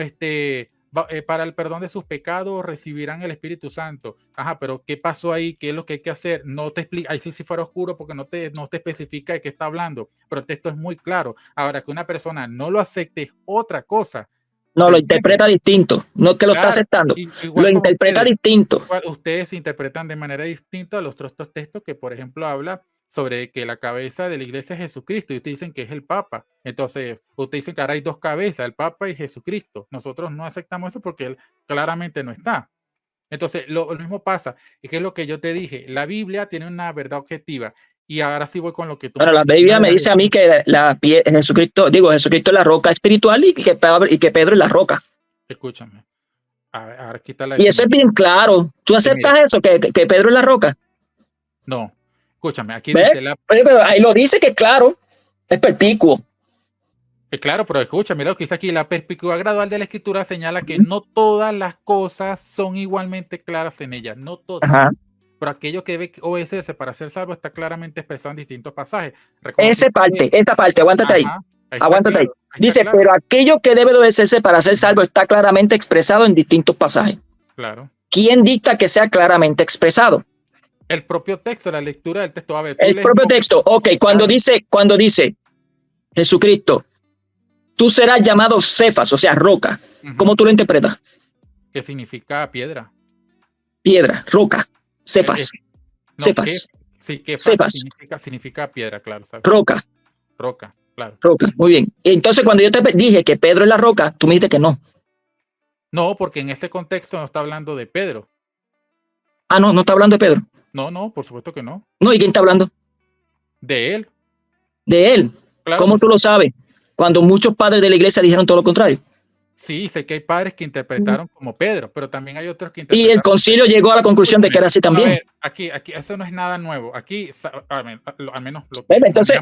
para el perdón de sus pecados recibirán el Espíritu Santo. Ajá, pero ¿qué pasó ahí? ¿Qué es lo que hay que hacer? No te explica, ahí sí si fuera oscuro porque no te especifica de qué está hablando, pero el texto es muy claro. Ahora que una persona no lo acepte es otra cosa. No, ¿Se lo entiende? interpreta distinto. No es que lo está Claro, aceptando. Lo igual como interpreta ustedes. distinto. Ustedes interpretan de manera distinta los otros textos que, por ejemplo, habla sobre que la cabeza de la iglesia es Jesucristo y ustedes dicen que es el Papa. Entonces, ustedes dicen que ahora hay dos cabezas, el Papa y Jesucristo. Nosotros no aceptamos eso porque él claramente no está. Entonces, lo mismo pasa, y que es lo que yo te dije, la Biblia tiene una verdad objetiva, y ahora sí voy con lo que tú Bueno, me la mencionas Biblia de me la dice a mí que Jesucristo es la roca espiritual y que Pedro es la roca. Escúchame, ahora aquí está la Y eso es definición. bien claro. ¿Tú aceptas Mira, eso, que Pedro es la roca? no, escúchame, aquí ¿Ves? dice Pero ahí lo dice que claro, es perpicuo. claro, pero escucha, mira lo que dice aquí, la perspectiva gradual de la escritura señala que no todas las cosas son igualmente claras en ella, no todas. Ajá. Pero aquello que debe obedecerse para ser salvo está claramente expresado en distintos pasajes. Esa parte, aguántate ahí. Ajá, ahí está Aguántate ahí. claro, ahí está Dice, claro. pero aquello que debe de obedecerse para ser salvo está claramente expresado en distintos pasajes. Claro. ¿Quién dicta que sea claramente expresado? El propio texto, la lectura del texto. A ver, El propio texto. Ok, cuando dice Jesucristo, tú serás llamado Cefas, o sea, roca. ¿Cómo tú lo interpretas? ¿Qué significa piedra? Piedra, roca, Cefas. No, Cefas. Sí, que Cefas. significa piedra, claro. ¿sabes? Roca. Roca, claro. Roca, muy bien. Entonces, cuando yo te dije que Pedro es la roca, tú me dijiste que no. No, porque en ese contexto no está hablando de Pedro. Ah, no está hablando de Pedro. No, por supuesto que no. No, ¿y quién está hablando? De él. De él. Claro, ¿Cómo tú lo sabes? Cuando muchos padres de la iglesia dijeron todo lo contrario. Sí, sé que hay padres que interpretaron como Pedro, pero también hay otros que Y interpretaron. el concilio llegó a la conclusión de que era así también. A ver, aquí, eso no es nada nuevo. Aquí, al menos lo que. Entonces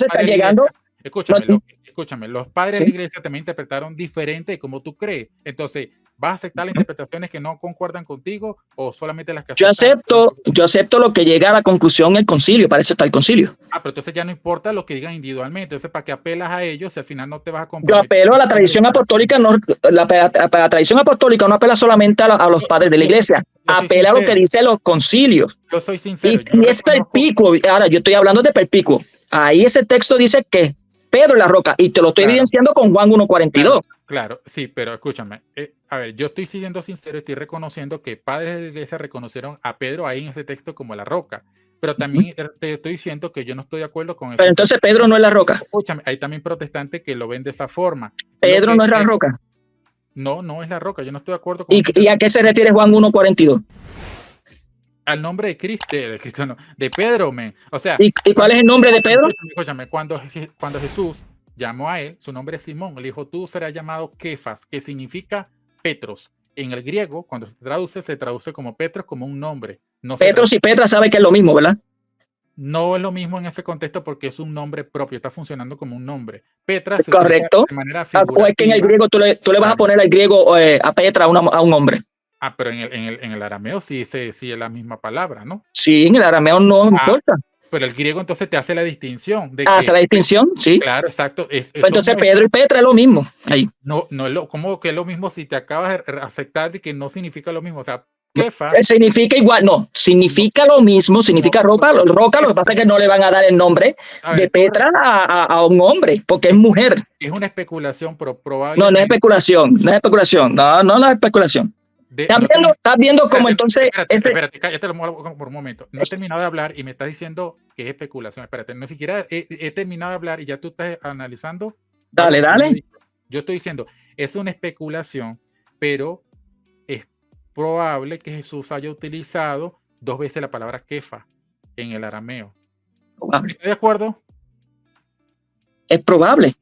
está llegando. Escúchame, los padres de la iglesia también interpretaron diferente de como tú crees. Entonces, ¿vas a aceptar las interpretaciones que no concuerdan contigo o solamente las que aceptas? Yo acepto lo que llega a la conclusión el concilio, para eso está el concilio. Pero entonces ya no importa lo que digan individualmente. Entonces, ¿para qué apelas a ellos si al final no te vas a comprometer? Yo apelo a la tradición apostólica, la tradición apostólica no apela solamente a los padres de la iglesia, apela a lo que dicen los concilios. Yo soy sincero. Y es perpicuo. Ahora, yo estoy hablando de perpicuo. Ahí ese texto dice que Pedro es la roca, y te lo estoy evidenciando con Juan 1:42. Claro, sí, pero escúchame. A ver, yo estoy siendo sincero, estoy reconociendo que padres de la iglesia reconocieron a Pedro ahí en ese texto como la roca. Pero también te estoy diciendo que yo no estoy de acuerdo con eso. Pero entonces Pedro no es la roca. Escúchame, hay también protestantes que lo ven de esa forma. Pedro no es la roca. No es la roca, yo no estoy de acuerdo con eso. ¿Y a qué se refiere Juan 1:42? Al nombre de Cristo, de Pedro, men. O sea, ¿Y cuál es el nombre de Pedro? Escúchame, cuando Jesús llamó a él, su nombre es Simón, le dijo, tú serás llamado Kefas, que significa Petros. En el griego, cuando se traduce como Petros, como un nombre. No Petros y Petra sabe que es lo mismo, ¿verdad? No es lo mismo en ese contexto porque es un nombre propio, está funcionando como un nombre. Petra se correcto. utiliza de manera figurativa. O es que en el griego tú le vas a poner al griego a Petra a un hombre. Pero en el arameo sí es la misma palabra, ¿no? Sí, en el arameo no importa. Pero el griego entonces te hace la distinción. ¿Hace la distinción? Sí. Claro, exacto. Entonces Pedro y Petra es lo mismo. Ahí. No es ¿cómo que es lo mismo si te acabas de aceptar de que no significa lo mismo? O sea, significa igual, no, significa lo mismo, significa roca, lo que pasa es que no le van a dar el nombre de Petra a un hombre, porque es mujer. Es una especulación, pero probablemente. No es especulación, no es especulación. ¿Estás viendo cómo entonces? Espérate, cállate por un momento. No he terminado de hablar y me estás diciendo que es especulación. Espérate, no siquiera he terminado de hablar y ya tú estás analizando. Dale. Yo estoy diciendo, es una especulación, pero es probable que Jesús haya utilizado 2 veces la palabra kefa en el arameo. ¿Estás de acuerdo? Es probable.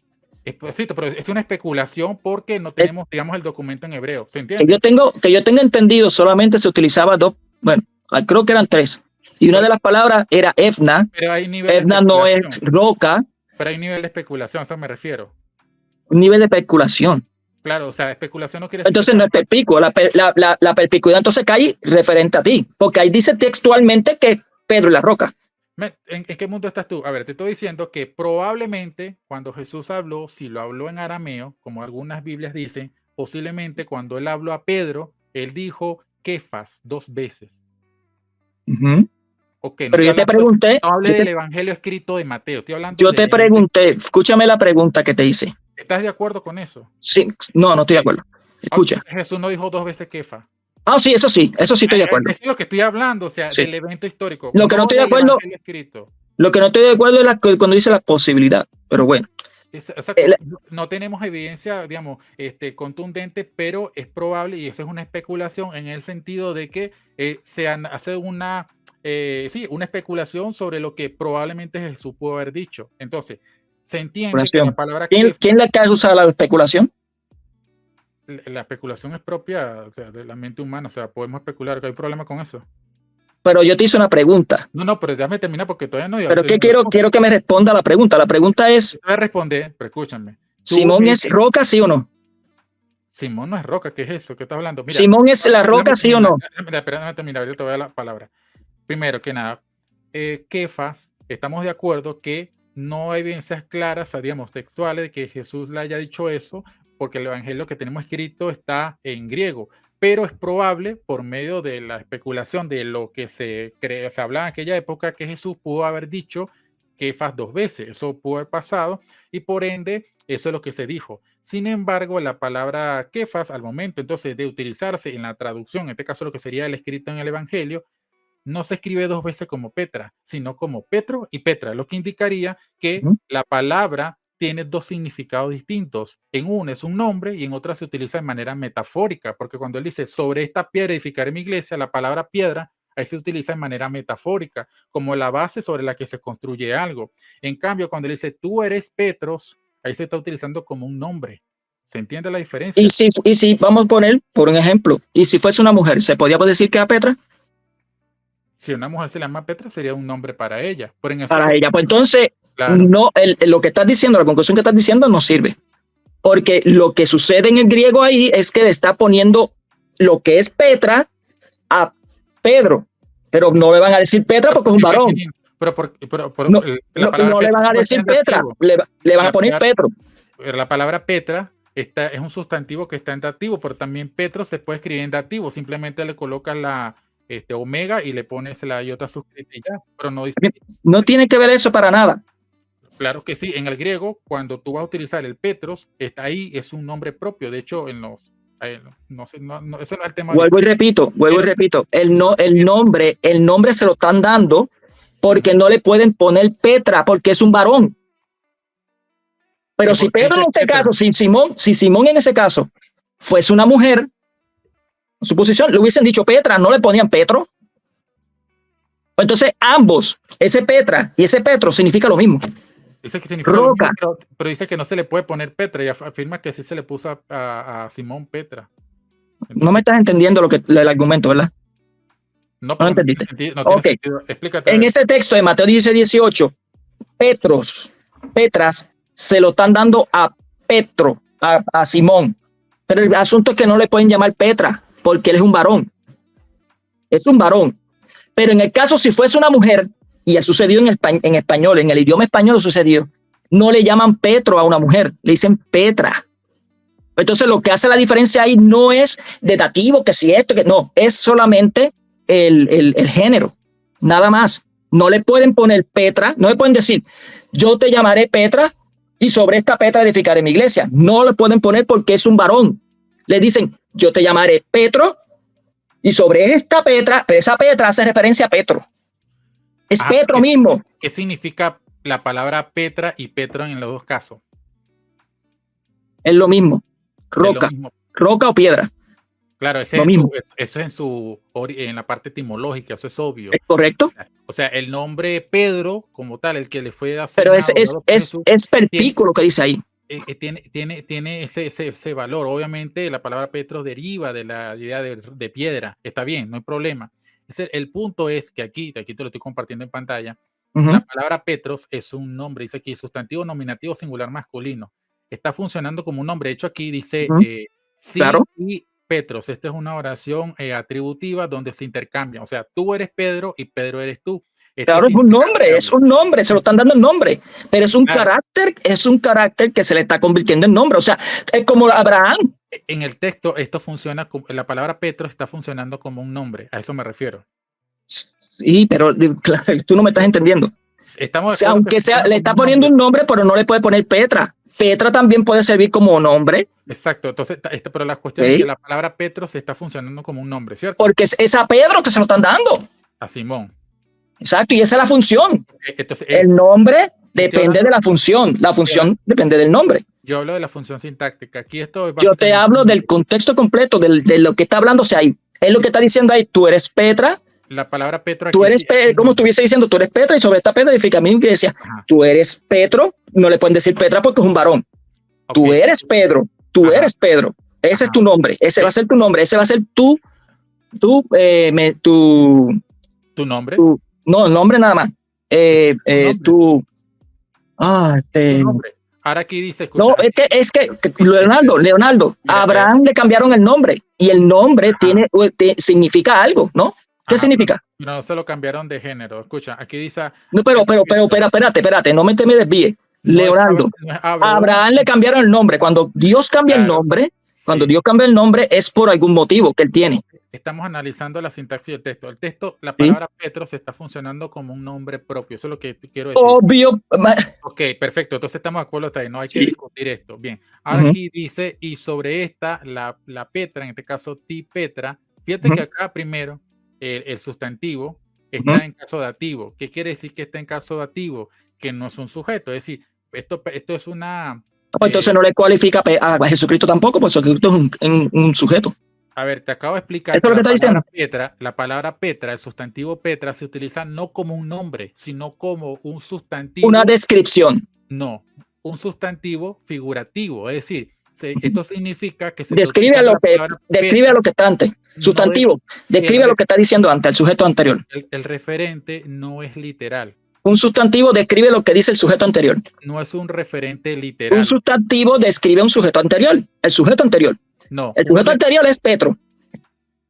Sí, pero es una especulación porque no tenemos, digamos, el documento en hebreo. ¿Se entiende? Que yo tenga entendido, solamente se utilizaba 2, bueno, creo que eran 3. Y una de las palabras era Efna. Pero hay nivel Efna no es roca. Pero hay nivel de especulación, a eso me refiero. Un nivel de especulación. Claro, o sea, especulación no quiere decir. Entonces no es perpicuo. La perpicuidad entonces cae referente a ti. Porque ahí dice textualmente que Pedro es la roca. ¿En qué mundo estás tú? A ver, te estoy diciendo que probablemente cuando Jesús habló, si lo habló en arameo, como algunas Biblias dicen, posiblemente cuando él habló a Pedro, él dijo Kefas 2 veces. Okay, pero yo te pregunté. No hablé del evangelio escrito de Mateo, estoy hablando. Yo te pregunté, escúchame la pregunta que te hice. ¿Estás de acuerdo con eso? Sí, no estoy de acuerdo. Escucha. Jesús no dijo 2 veces Kefa. Sí, eso sí estoy de acuerdo. Es lo que estoy hablando, o sea, del evento histórico. Lo que no estoy de acuerdo. Lo que no estoy de acuerdo es cuando dice la posibilidad, pero bueno. Exacto. No tenemos evidencia, digamos, contundente, pero es probable, y eso es una especulación en el sentido de que se hace una especulación sobre lo que probablemente Jesús pudo haber dicho. Entonces, se entiende que la palabra ¿Quién le ha usado la especulación? La especulación es propia, o sea, de la mente humana, o sea, podemos especular, que hay problema con eso. Pero yo te hice una pregunta. No, pero déjame terminar porque todavía no. Pero que quiero que me responda la pregunta. La pregunta es. Te voy a responder, pero escúchame. ¿Simón es roca, sí o no? Simón no es roca, ¿qué es eso? ¿Qué estás hablando? Mira, ¿Simón es la roca, sí o no? Déjame terminar, yo te voy a dar la palabra. Primero que nada, Kefas, estamos de acuerdo que no hay evidencias claras, digamos, textuales de que Jesús le haya dicho eso, porque el evangelio que tenemos escrito está en griego, pero es probable, por medio de la especulación de lo que se hablaba en aquella época, que Jesús pudo haber dicho Kefas 2 veces. Eso pudo haber pasado y por ende eso es lo que se dijo. Sin embargo, la palabra Kefas, al momento entonces de utilizarse en la traducción, en este caso lo que sería el escrito en el evangelio, no se escribe 2 veces como Petra, sino como Petro y Petra, lo que indicaría que la palabra tiene 2 significados distintos. En uno es un nombre y en otra se utiliza de manera metafórica, porque cuando él dice sobre esta piedra edificaré mi iglesia, la palabra piedra ahí se utiliza de manera metafórica, como la base sobre la que se construye algo. En cambio, cuando él dice tú eres Petros, ahí se está utilizando como un nombre. ¿Se entiende la diferencia? Y si vamos a poner, por un ejemplo, y si fuese una mujer, ¿se podía decir que era Petra? Si una mujer se llama Petra, sería un nombre para ella. Para ella, pues entonces, claro, no, lo que estás diciendo, la conclusión que estás diciendo no sirve. Porque lo que sucede en el griego ahí es que le está poniendo lo que es Petra a Pedro, pero no le van a decir Petra porque es un varón. No le van a decir Petra, le van a poner Petro. La palabra Petra es un sustantivo que está en dativo, pero también Petro se puede escribir en dativo, simplemente le colocas la omega y le pones la iota suscrita y ya, pero no dice. No tiene que ver eso para nada. Claro que sí, en el griego, cuando tú vas a utilizar el Petros, está ahí, es un nombre propio. De hecho, en los no sé, no, eso no es el tema. Vuelvo y repito, el nombre se lo están dando porque no le pueden poner Petra porque es un varón. Pero si Pedro en este caso, si Simón en ese caso fuese una mujer, su posición, le hubiesen dicho Petra, no le ponían Petro. Entonces ambos, ese Petra y ese Petro significa lo mismo. Dice que significa roca. Lo mismo, pero dice que no se le puede poner Petra y afirma que sí se le puso a Simón Petra. Entonces, no me estás entendiendo el argumento, ¿verdad? No entendiste. No tiene sentido. Explícate. En ese texto de Mateo 18, Petras se lo están dando a Petro, a Simón. Pero el asunto es que no le pueden llamar Petra porque él es un varón. Es un varón. Pero en el caso si fuese una mujer, y ha sucedido en español, en el idioma español sucedió, no le llaman Petro a una mujer, le dicen Petra. Entonces lo que hace la diferencia ahí no es de dativo, que si esto, que no, es solamente el género, nada más. No le pueden poner Petra, no le pueden decir, yo te llamaré Petra y sobre esta Petra edificaré mi iglesia. No le pueden poner porque es un varón. Le dicen, yo te llamaré Petro y sobre esta Petra, pero esa Petra hace referencia a Petro. Es Petro mismo. ¿Qué significa la palabra Petra y Petro en los dos casos? Es lo mismo. Roca. Roca o piedra. Claro, eso es en la parte etimológica, eso es obvio. ¿Es correcto? O sea, el nombre Pedro, como tal, el que le fue asignado. Pero es perpícuo lo que dice ahí. Tiene ese valor. Obviamente, la palabra Petro deriva de la idea de piedra. Está bien, no hay problema. El punto es que aquí te lo estoy compartiendo en pantalla. La palabra Petros es un nombre, dice aquí sustantivo nominativo singular masculino. Está funcionando como un nombre. De hecho, aquí dice sí, claro. Y Petros. Esta es una oración atributiva donde se intercambian. O sea, tú eres Pedro y Pedro eres tú. Claro, es un nombre, se lo están dando el nombre, pero es un carácter que se le está convirtiendo en nombre. O sea, es como Abraham. En el texto, esto funciona, la palabra Petro está funcionando como un nombre, a eso me refiero. Sí, pero claro, tú no me estás entendiendo. Aunque le está poniendo un nombre, pero no le puede poner Petra. Petra también puede servir como nombre. Exacto, entonces, pero la cuestión es que la palabra Petro se está funcionando como un nombre, ¿cierto? Porque es a Pedro que se lo están dando. A Simón. Exacto, y esa es la función. Entonces, El nombre estoy depende de hablando, la función depende del nombre. yo hablo de la función sintáctica. Aquí esto es Yo te básicamente hablo del contexto completo de lo que está hablando. O sea, es lo que está diciendo ahí. Tú eres Petra, la palabra Petro tú aquí sí eres, es un como nombre. estuviese diciendo, tú eres Petra y sobre esta Petra edifica mi iglesia. Ajá. Tú eres Petro, no le pueden decir Petra porque es un varón. Ok. Tú eres Pedro, tú Ajá. eres Pedro. Ese es tu nombre, ese va a ser tu nombre, ese va a ser tu, ¿Tu nombre? no, el nombre nada más. ¿Tu nombre? Su nombre. Ahora aquí dice, No, escucha, aquí, es que este, Leonardo, a mira, Abraham le cambiaron el nombre y el nombre ajá, significa algo, ¿no? ¿Qué ajá, pero significa? no se lo cambiaron de género. Escucha, aquí dice, No, pero, espérate, no me desvíe. no es, Leonardo, no es a Abrón, Abraham le cambiaron el nombre. Cuando Dios cambia el claro, nombre, cuando sí. Dios cambia el nombre es por algún motivo que él tiene. Estamos analizando la sintaxis del texto. El texto, la ¿Sí? palabra Petros está funcionando como un nombre propio. Eso es lo que quiero decir. Obvio. Ok, perfecto. Entonces estamos de acuerdo hasta ahí. No hay que Sí. discutir esto. Bien. Ahora aquí dice, y sobre esta, la Petra, en este caso ti Petra, fíjate que acá primero el sustantivo está en caso dativo. ¿Qué quiere decir que está en caso dativo? Que no es un sujeto. Es decir, esto es una... Pues entonces no le cualifica a Jesucristo tampoco, pues Jesucristo es un sujeto. A ver, te acabo de explicar ¿Esto que es lo que está diciendo? la palabra Petra, el sustantivo Petra, se utiliza no como un nombre, sino como un sustantivo. Una descripción. No, un sustantivo figurativo. Es decir, esto significa que se Describe a lo que está antes. Sustantivo. Describe lo que está diciendo antes, el sujeto anterior. El referente no es literal. Un sustantivo describe lo que dice el sujeto anterior. No es un referente literal. Un sustantivo describe un sujeto anterior. El sujeto anterior. No. El sujeto anterior es Petro.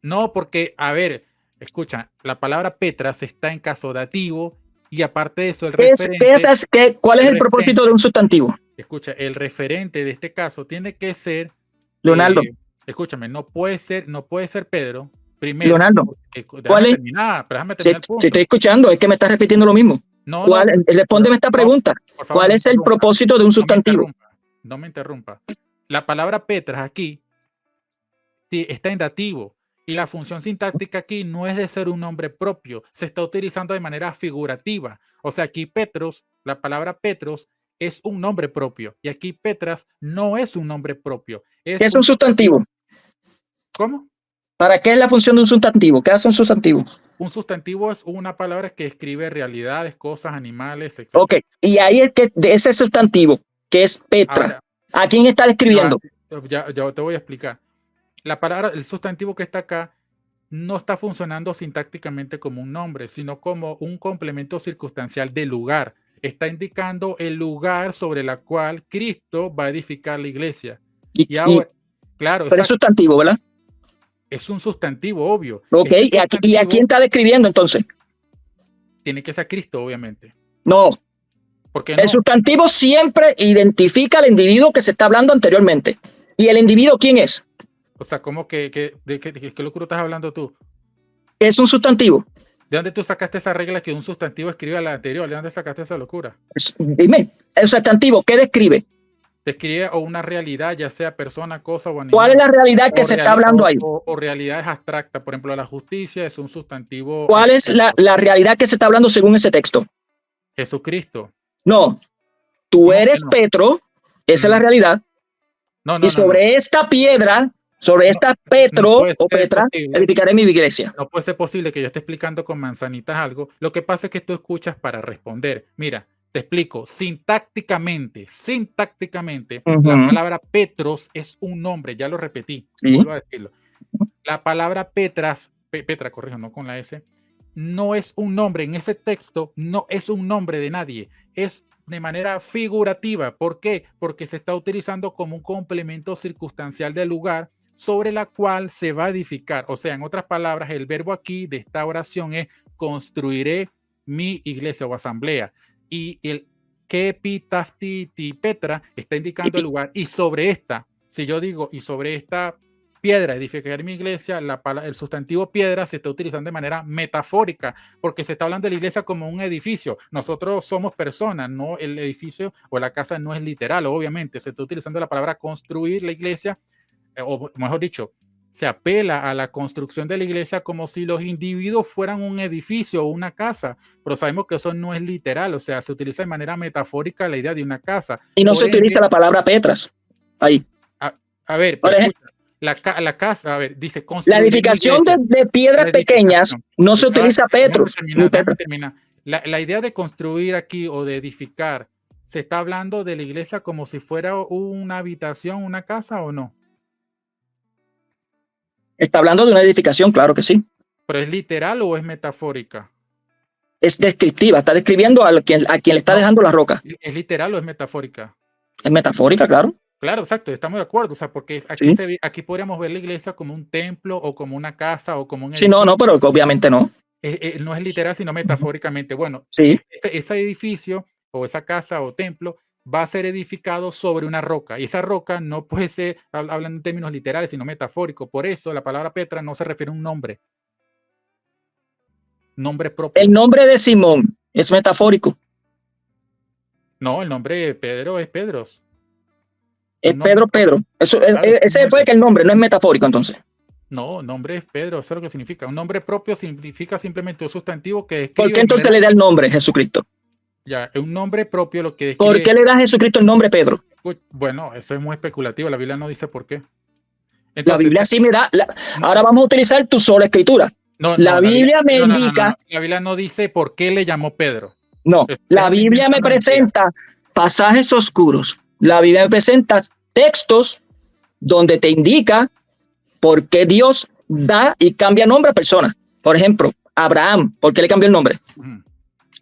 No, porque, a ver, escucha, la palabra Petras está en caso dativo y aparte de eso, el referente... ¿Cuál es el propósito de un sustantivo? Escucha, el referente de este caso tiene que ser... Leonardo. Escúchame, no puede ser Pedro. Primero, Leonardo. déjame terminar el punto. Te estoy escuchando, es que me estás repitiendo lo mismo. No, respóndeme esta pregunta. Por favor, ¿Cuál es el propósito de un sustantivo? No me interrumpa. La palabra Petras aquí está en dativo y la función sintáctica aquí no es de ser un nombre propio, se está utilizando de manera figurativa. O sea, aquí Petros, la palabra Petros es un nombre propio y aquí Petras no es un nombre propio. ¿Qué es un sustantivo? ¿Cómo? ¿Para qué es la función de un sustantivo? ¿Qué hace un sustantivo? Un sustantivo es una palabra que describe realidades, cosas, animales, etc. Ok, y ahí es que de ese sustantivo, que es Petra, ahora, ¿a quién está describiendo? Ya te voy a explicar. La palabra, el sustantivo que está acá, no está funcionando sintácticamente como un nombre, sino como un complemento circunstancial de lugar. Está indicando el lugar sobre el cual Cristo va a edificar la iglesia. Y ahora, claro, pero es sustantivo, ¿verdad? Es un sustantivo, obvio. Ok, ¿y a quién está describiendo entonces? Tiene que ser Cristo, obviamente. No. ¿Por qué no? El sustantivo siempre identifica al individuo que se está hablando anteriormente. ¿Y el individuo quién es? O sea, ¿cómo de qué locura estás hablando tú? ¿Qué es un sustantivo? ¿De dónde tú sacaste esa regla que un sustantivo escribe a la anterior? ¿De dónde sacaste esa locura? Dime, el sustantivo, ¿qué describe? Describe o una realidad, ya sea persona, cosa o animal. ¿Cuál es la realidad que se está hablando ahí? O realidades abstractas. Por ejemplo, la justicia es un sustantivo. ¿Cuál es la realidad que se está hablando según ese texto? Jesucristo. No, tú eres Petro, esa es la realidad. Y sobre esta piedra, sobre esta Petro o Petra, edificaré mi iglesia. No puede ser posible que yo esté explicando con manzanitas algo. Lo que pasa es que tú escuchas para responder. Mira, te explico. Sintácticamente, la palabra Petros es un nombre. Ya lo repetí. ¿Sí? Vuelvo a decirlo. La palabra Petra, corrijo, no con la S, no es un nombre. En ese texto no es un nombre de nadie. Es de manera figurativa. ¿Por qué? Porque se está utilizando como un complemento circunstancial del lugar sobre la cual se va a edificar. O sea, en otras palabras, el verbo aquí de esta oración es construiré mi iglesia o asamblea. Y el que epitafti Petra está indicando el lugar. Y sobre esta, si yo digo, y sobre esta piedra, edificar mi iglesia, el sustantivo piedra se está utilizando de manera metafórica, porque se está hablando de la iglesia como un edificio. Nosotros somos personas, no el edificio o la casa no es literal, obviamente. Se está utilizando la palabra construir la iglesia, o mejor dicho, se apela a la construcción de la iglesia como si los individuos fueran un edificio o una casa, pero sabemos que eso no es literal, o sea, se utiliza de manera metafórica la idea de una casa. Y no se utiliza la palabra Petras ahí. A ver, pero escucha, la casa, a ver, dice la edificación de piedras pequeñas no se utiliza Petros. La idea de construir aquí o de edificar, ¿se está hablando de la iglesia como si fuera una habitación, una casa o no? Está hablando de una edificación, claro que sí. ¿Pero es literal o es metafórica? Es descriptiva, está describiendo a quien le está dejando la roca. ¿Es literal o es metafórica? Es metafórica, claro. Claro, exacto, estamos de acuerdo, o sea, porque aquí podríamos ver la iglesia como un templo o como una casa o como un edificio. Sí, no, pero obviamente no. No es literal, sino metafóricamente. Bueno, sí. Ese edificio o esa casa o templo va a ser edificado sobre una roca, y esa roca no puede ser, hablando en términos literales, sino metafóricos. Por eso la palabra Petra no se refiere a un nombre propio. El nombre de Simón es metafórico. No, el nombre de Pedro es Pedro. Es Pedro. Eso, claro, ese puede que el nombre no es metafórico, entonces. No, nombre es Pedro, eso es lo que significa. Un nombre propio significa simplemente un sustantivo que describe. ¿Por qué entonces le da el nombre Jesucristo? Ya, un nombre propio lo que describe. ¿Por qué le da a Jesucristo el nombre Pedro? Bueno, eso es muy especulativo, la Biblia no dice por qué. Entonces, la Biblia sí me da. Ahora vamos a utilizar tu sola escritura. La Biblia me indica. La Biblia no dice por qué le llamó Pedro. No, la Biblia me presenta pasajes oscuros. La Biblia me presenta textos donde te indica por qué Dios da y cambia nombre a personas. Por ejemplo, Abraham, ¿por qué le cambió el nombre?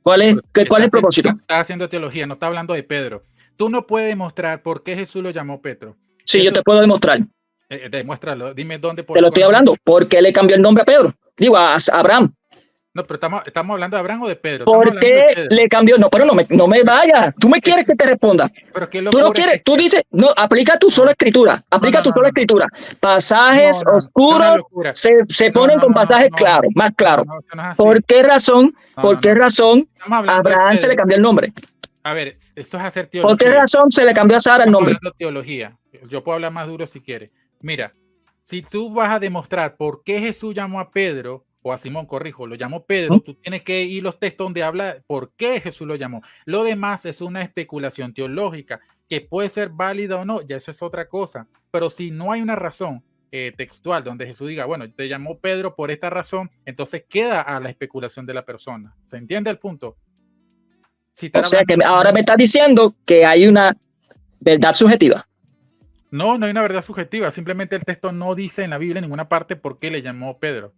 ¿Cuál es el propósito? Está haciendo teología, no está hablando de Pedro. Tú no puedes demostrar por qué Jesús lo llamó Pedro. Sí, yo te puedo demostrar. Demuéstralo, dime dónde. Te lo estoy hablando. ¿Por qué le cambió el nombre a Pedro? Digo, a Abraham. No, pero estamos hablando de Abraham o de Pedro. ¿Por qué le cambió? No, pero no me vayas. Tú me quieres que te responda. Pero tú no quieres. Tú dices, no, aplica tu sola escritura. Aplica tu sola escritura. Pasajes oscuros se ponen con pasajes claros, más claros. ¿Por qué razón? ¿Por qué razón a Abraham se le cambió el nombre? A ver, eso es hacer teología. ¿Por qué razón se le cambió a Sara el nombre? Teología. Yo puedo hablar más duro si quieres. Mira, si tú vas a demostrar por qué Jesús llamó a Pedro, o a Simón, corrijo, lo llamó Pedro, tú tienes que ir los textos donde habla por qué Jesús lo llamó. Lo demás es una especulación teológica, que puede ser válida o no, ya eso es otra cosa. Pero si no hay una razón textual donde Jesús diga, bueno, te llamó Pedro por esta razón, entonces queda a la especulación de la persona. ¿Se entiende el punto? O sea que ahora me estás diciendo que hay una verdad subjetiva. No, no hay una verdad subjetiva, simplemente el texto no dice en la Biblia en ninguna parte por qué le llamó Pedro.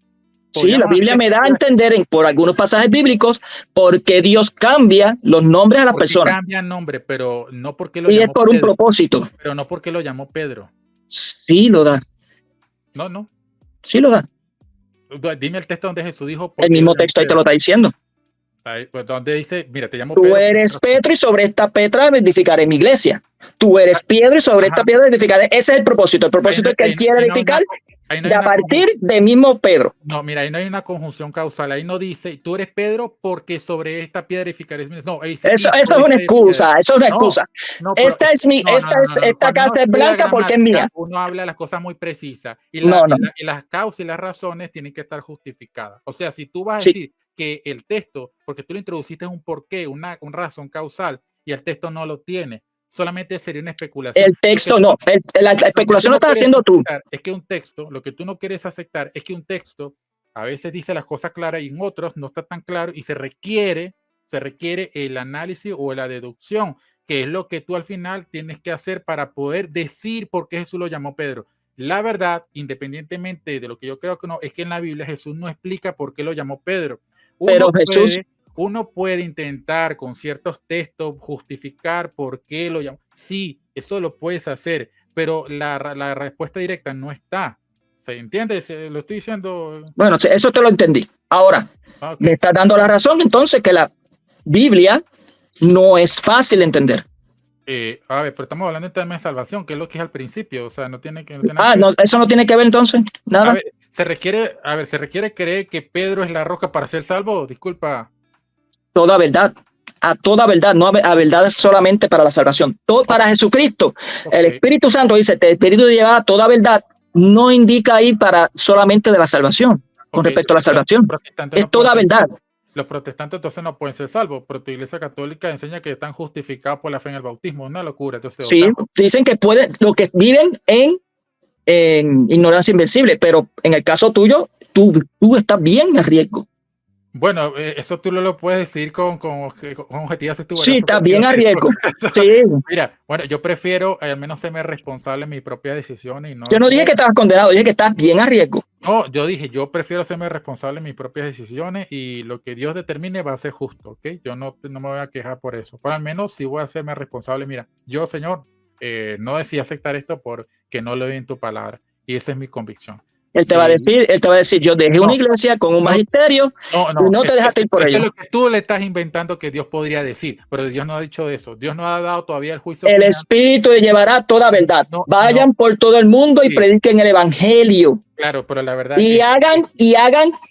Sí, la Biblia me da a entender por algunos pasajes bíblicos por qué Dios cambia los nombres a las personas. Cambia nombre, pero no porque lo llamó Pedro. Y es por un propósito. Pero no porque lo llamó Pedro. Sí lo da. No. Sí lo da. Dime el texto donde Jesús dijo. El mismo texto ahí te lo está diciendo. Ahí, pues, donde dice, mira, te llamo Tú Pedro. Tú eres Pedro y sobre esta piedra edificaré mi iglesia. Tú eres piedra y sobre esta piedra edificaré. Ese es el propósito. El propósito es que él quiere edificar a partir de mismo Pedro. No, mira, ahí no hay una conjunción causal. Ahí no dice, tú eres Pedro porque sobre esta piedra edificaré. No, ahí dice, eso es una excusa. Eso es una excusa. Esta casa es blanca porque es mía. Uno habla de las cosas muy precisas. Y las causas y las razones tienen que estar justificadas. O sea, si tú vas a decir que el texto, porque tú lo introduciste un porqué, una razón causal, y el texto no lo tiene, solamente sería una especulación. El texto no, la especulación lo estás haciendo tú. Es que un texto, lo que tú no quieres aceptar es que un texto a veces dice las cosas claras y en otros no está tan claro y se requiere el análisis o la deducción, que es lo que tú al final tienes que hacer para poder decir por qué Jesús lo llamó Pedro. La verdad, independientemente de lo que yo creo que no, es que en la Biblia Jesús no explica por qué lo llamó Pedro. Uno puede intentar con ciertos textos justificar por qué lo llamó. Sí, eso lo puedes hacer, pero la respuesta directa no está. ¿Se entiende? Lo estoy diciendo. Bueno, eso te lo entendí. Ahora, me estás dando la razón entonces que la Biblia no es fácil de entender. A ver, pero estamos hablando en términos de salvación, que es lo que es al principio, o sea, no tiene que... eso no tiene que ver entonces, nada. A ver, se requiere creer que Pedro es la roca para ser salvo, disculpa. Toda verdad, a toda verdad, no a verdad solamente para la salvación, todo para Jesucristo. El Espíritu Santo dice, el Espíritu lleva a toda verdad, no indica ahí para solamente de la salvación, con respecto a la salvación. Es toda verdad. Los protestantes entonces no pueden ser salvos, pero tu iglesia católica enseña que están justificados por la fe en el bautismo. Una locura. Entonces, sí, dicen que pueden, lo que viven en ignorancia invencible, pero en el caso tuyo, tú estás bien en riesgo. Bueno, eso tú lo puedes decir con objetividad. Sí, está bien a riesgo. Sí. Mira, bueno, yo prefiero al menos serme responsable en mis propias decisiones. Y no yo no dije que estabas condenado, dije que estás bien a riesgo. No, yo dije, yo prefiero serme responsable en mis propias decisiones y lo que Dios determine va a ser justo, ¿ok? Yo no me voy a quejar por eso. Pero al menos sí voy a hacerme responsable. Mira, yo, Señor, no decidí aceptar esto porque no lo vi en tu palabra. Y esa es mi convicción. Él te va a decir, yo dejé una iglesia con un magisterio y no te dejaste ir por ello. Es lo que tú le estás inventando que Dios podría decir, pero Dios no ha dicho eso. Dios no ha dado todavía el juicio final. Espíritu llevará toda verdad. Vayan por todo el mundo y prediquen el evangelio. Claro, pero la verdad y hagan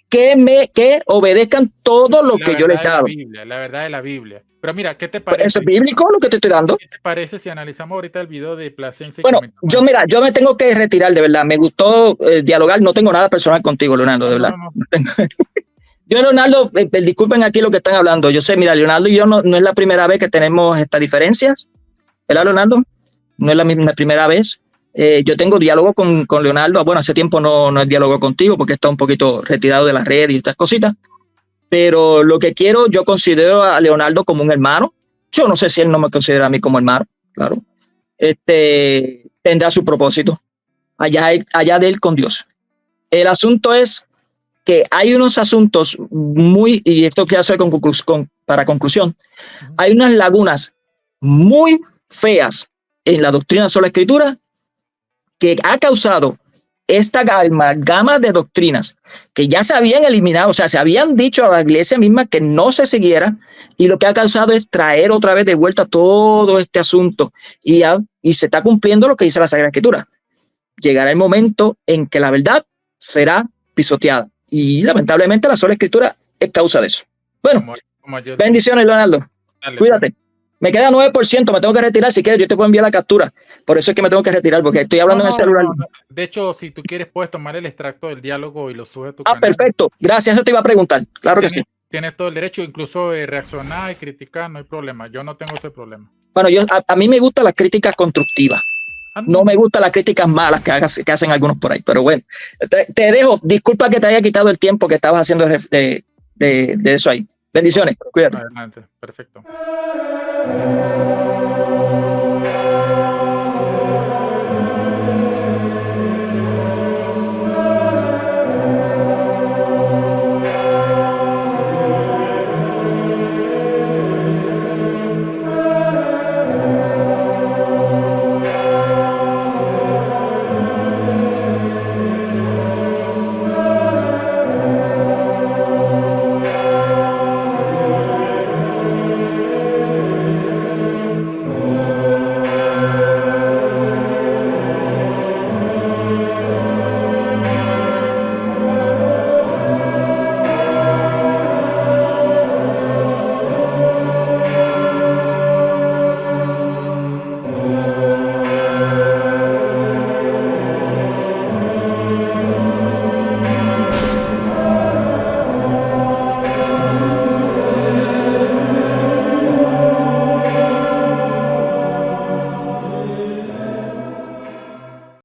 que obedezcan todo lo que yo les he dado. La verdad de la Biblia. Pero mira, ¿qué te parece? ¿Eso es bíblico lo que te estoy dando? ¿Qué te parece si analizamos ahorita el video de Plasencia? Bueno, yo me tengo que retirar, de verdad. Me gustó dialogar. No tengo nada personal contigo, Leonardo, de verdad. No. Yo, Leonardo, disculpen aquí lo que están hablando. Yo sé, mira, Leonardo y yo no es la primera vez que tenemos estas diferencias. ¿Verdad, Leonardo? No es la primera vez. Yo tengo diálogo con Leonardo. Bueno, hace tiempo no es diálogo contigo porque está un poquito retirado de la red y estas cositas. Pero lo que quiero, yo considero a Leonardo como un hermano. Yo no sé si él no me considera a mí como hermano, claro. Tendrá su propósito allá de él con Dios. El asunto es que hay unos asuntos y esto que hacer para conclusión, hay unas lagunas muy feas en la doctrina sobre la escritura que ha causado esta gama de doctrinas que ya se habían eliminado, o sea, se habían dicho a la iglesia misma que no se siguiera, y lo que ha causado es traer otra vez de vuelta todo este asunto, y se está cumpliendo lo que dice la Sagrada Escritura. Llegará el momento en que la verdad será pisoteada, y lamentablemente la sola Escritura es causa de eso. Bueno, bendiciones, Leonardo. Dale, cuídate. Me queda 9%, me tengo que retirar. Si quieres, yo te puedo enviar la captura. Por eso es que me tengo que retirar, porque estoy hablando en el celular. No. De hecho, si tú quieres, puedes tomar el extracto del diálogo y lo subes a tu canal. Perfecto. Gracias, eso te iba a preguntar. Claro que sí. Tienes todo el derecho, incluso reaccionar y criticar, no hay problema. Yo no tengo ese problema. Bueno, a mí me gustan las críticas constructivas. No me gustan las críticas malas que hacen algunos por ahí. Pero bueno, te dejo. Disculpa que te haya quitado el tiempo que estabas haciendo de eso ahí. Bendiciones. Cuídate. Adelante. Perfecto.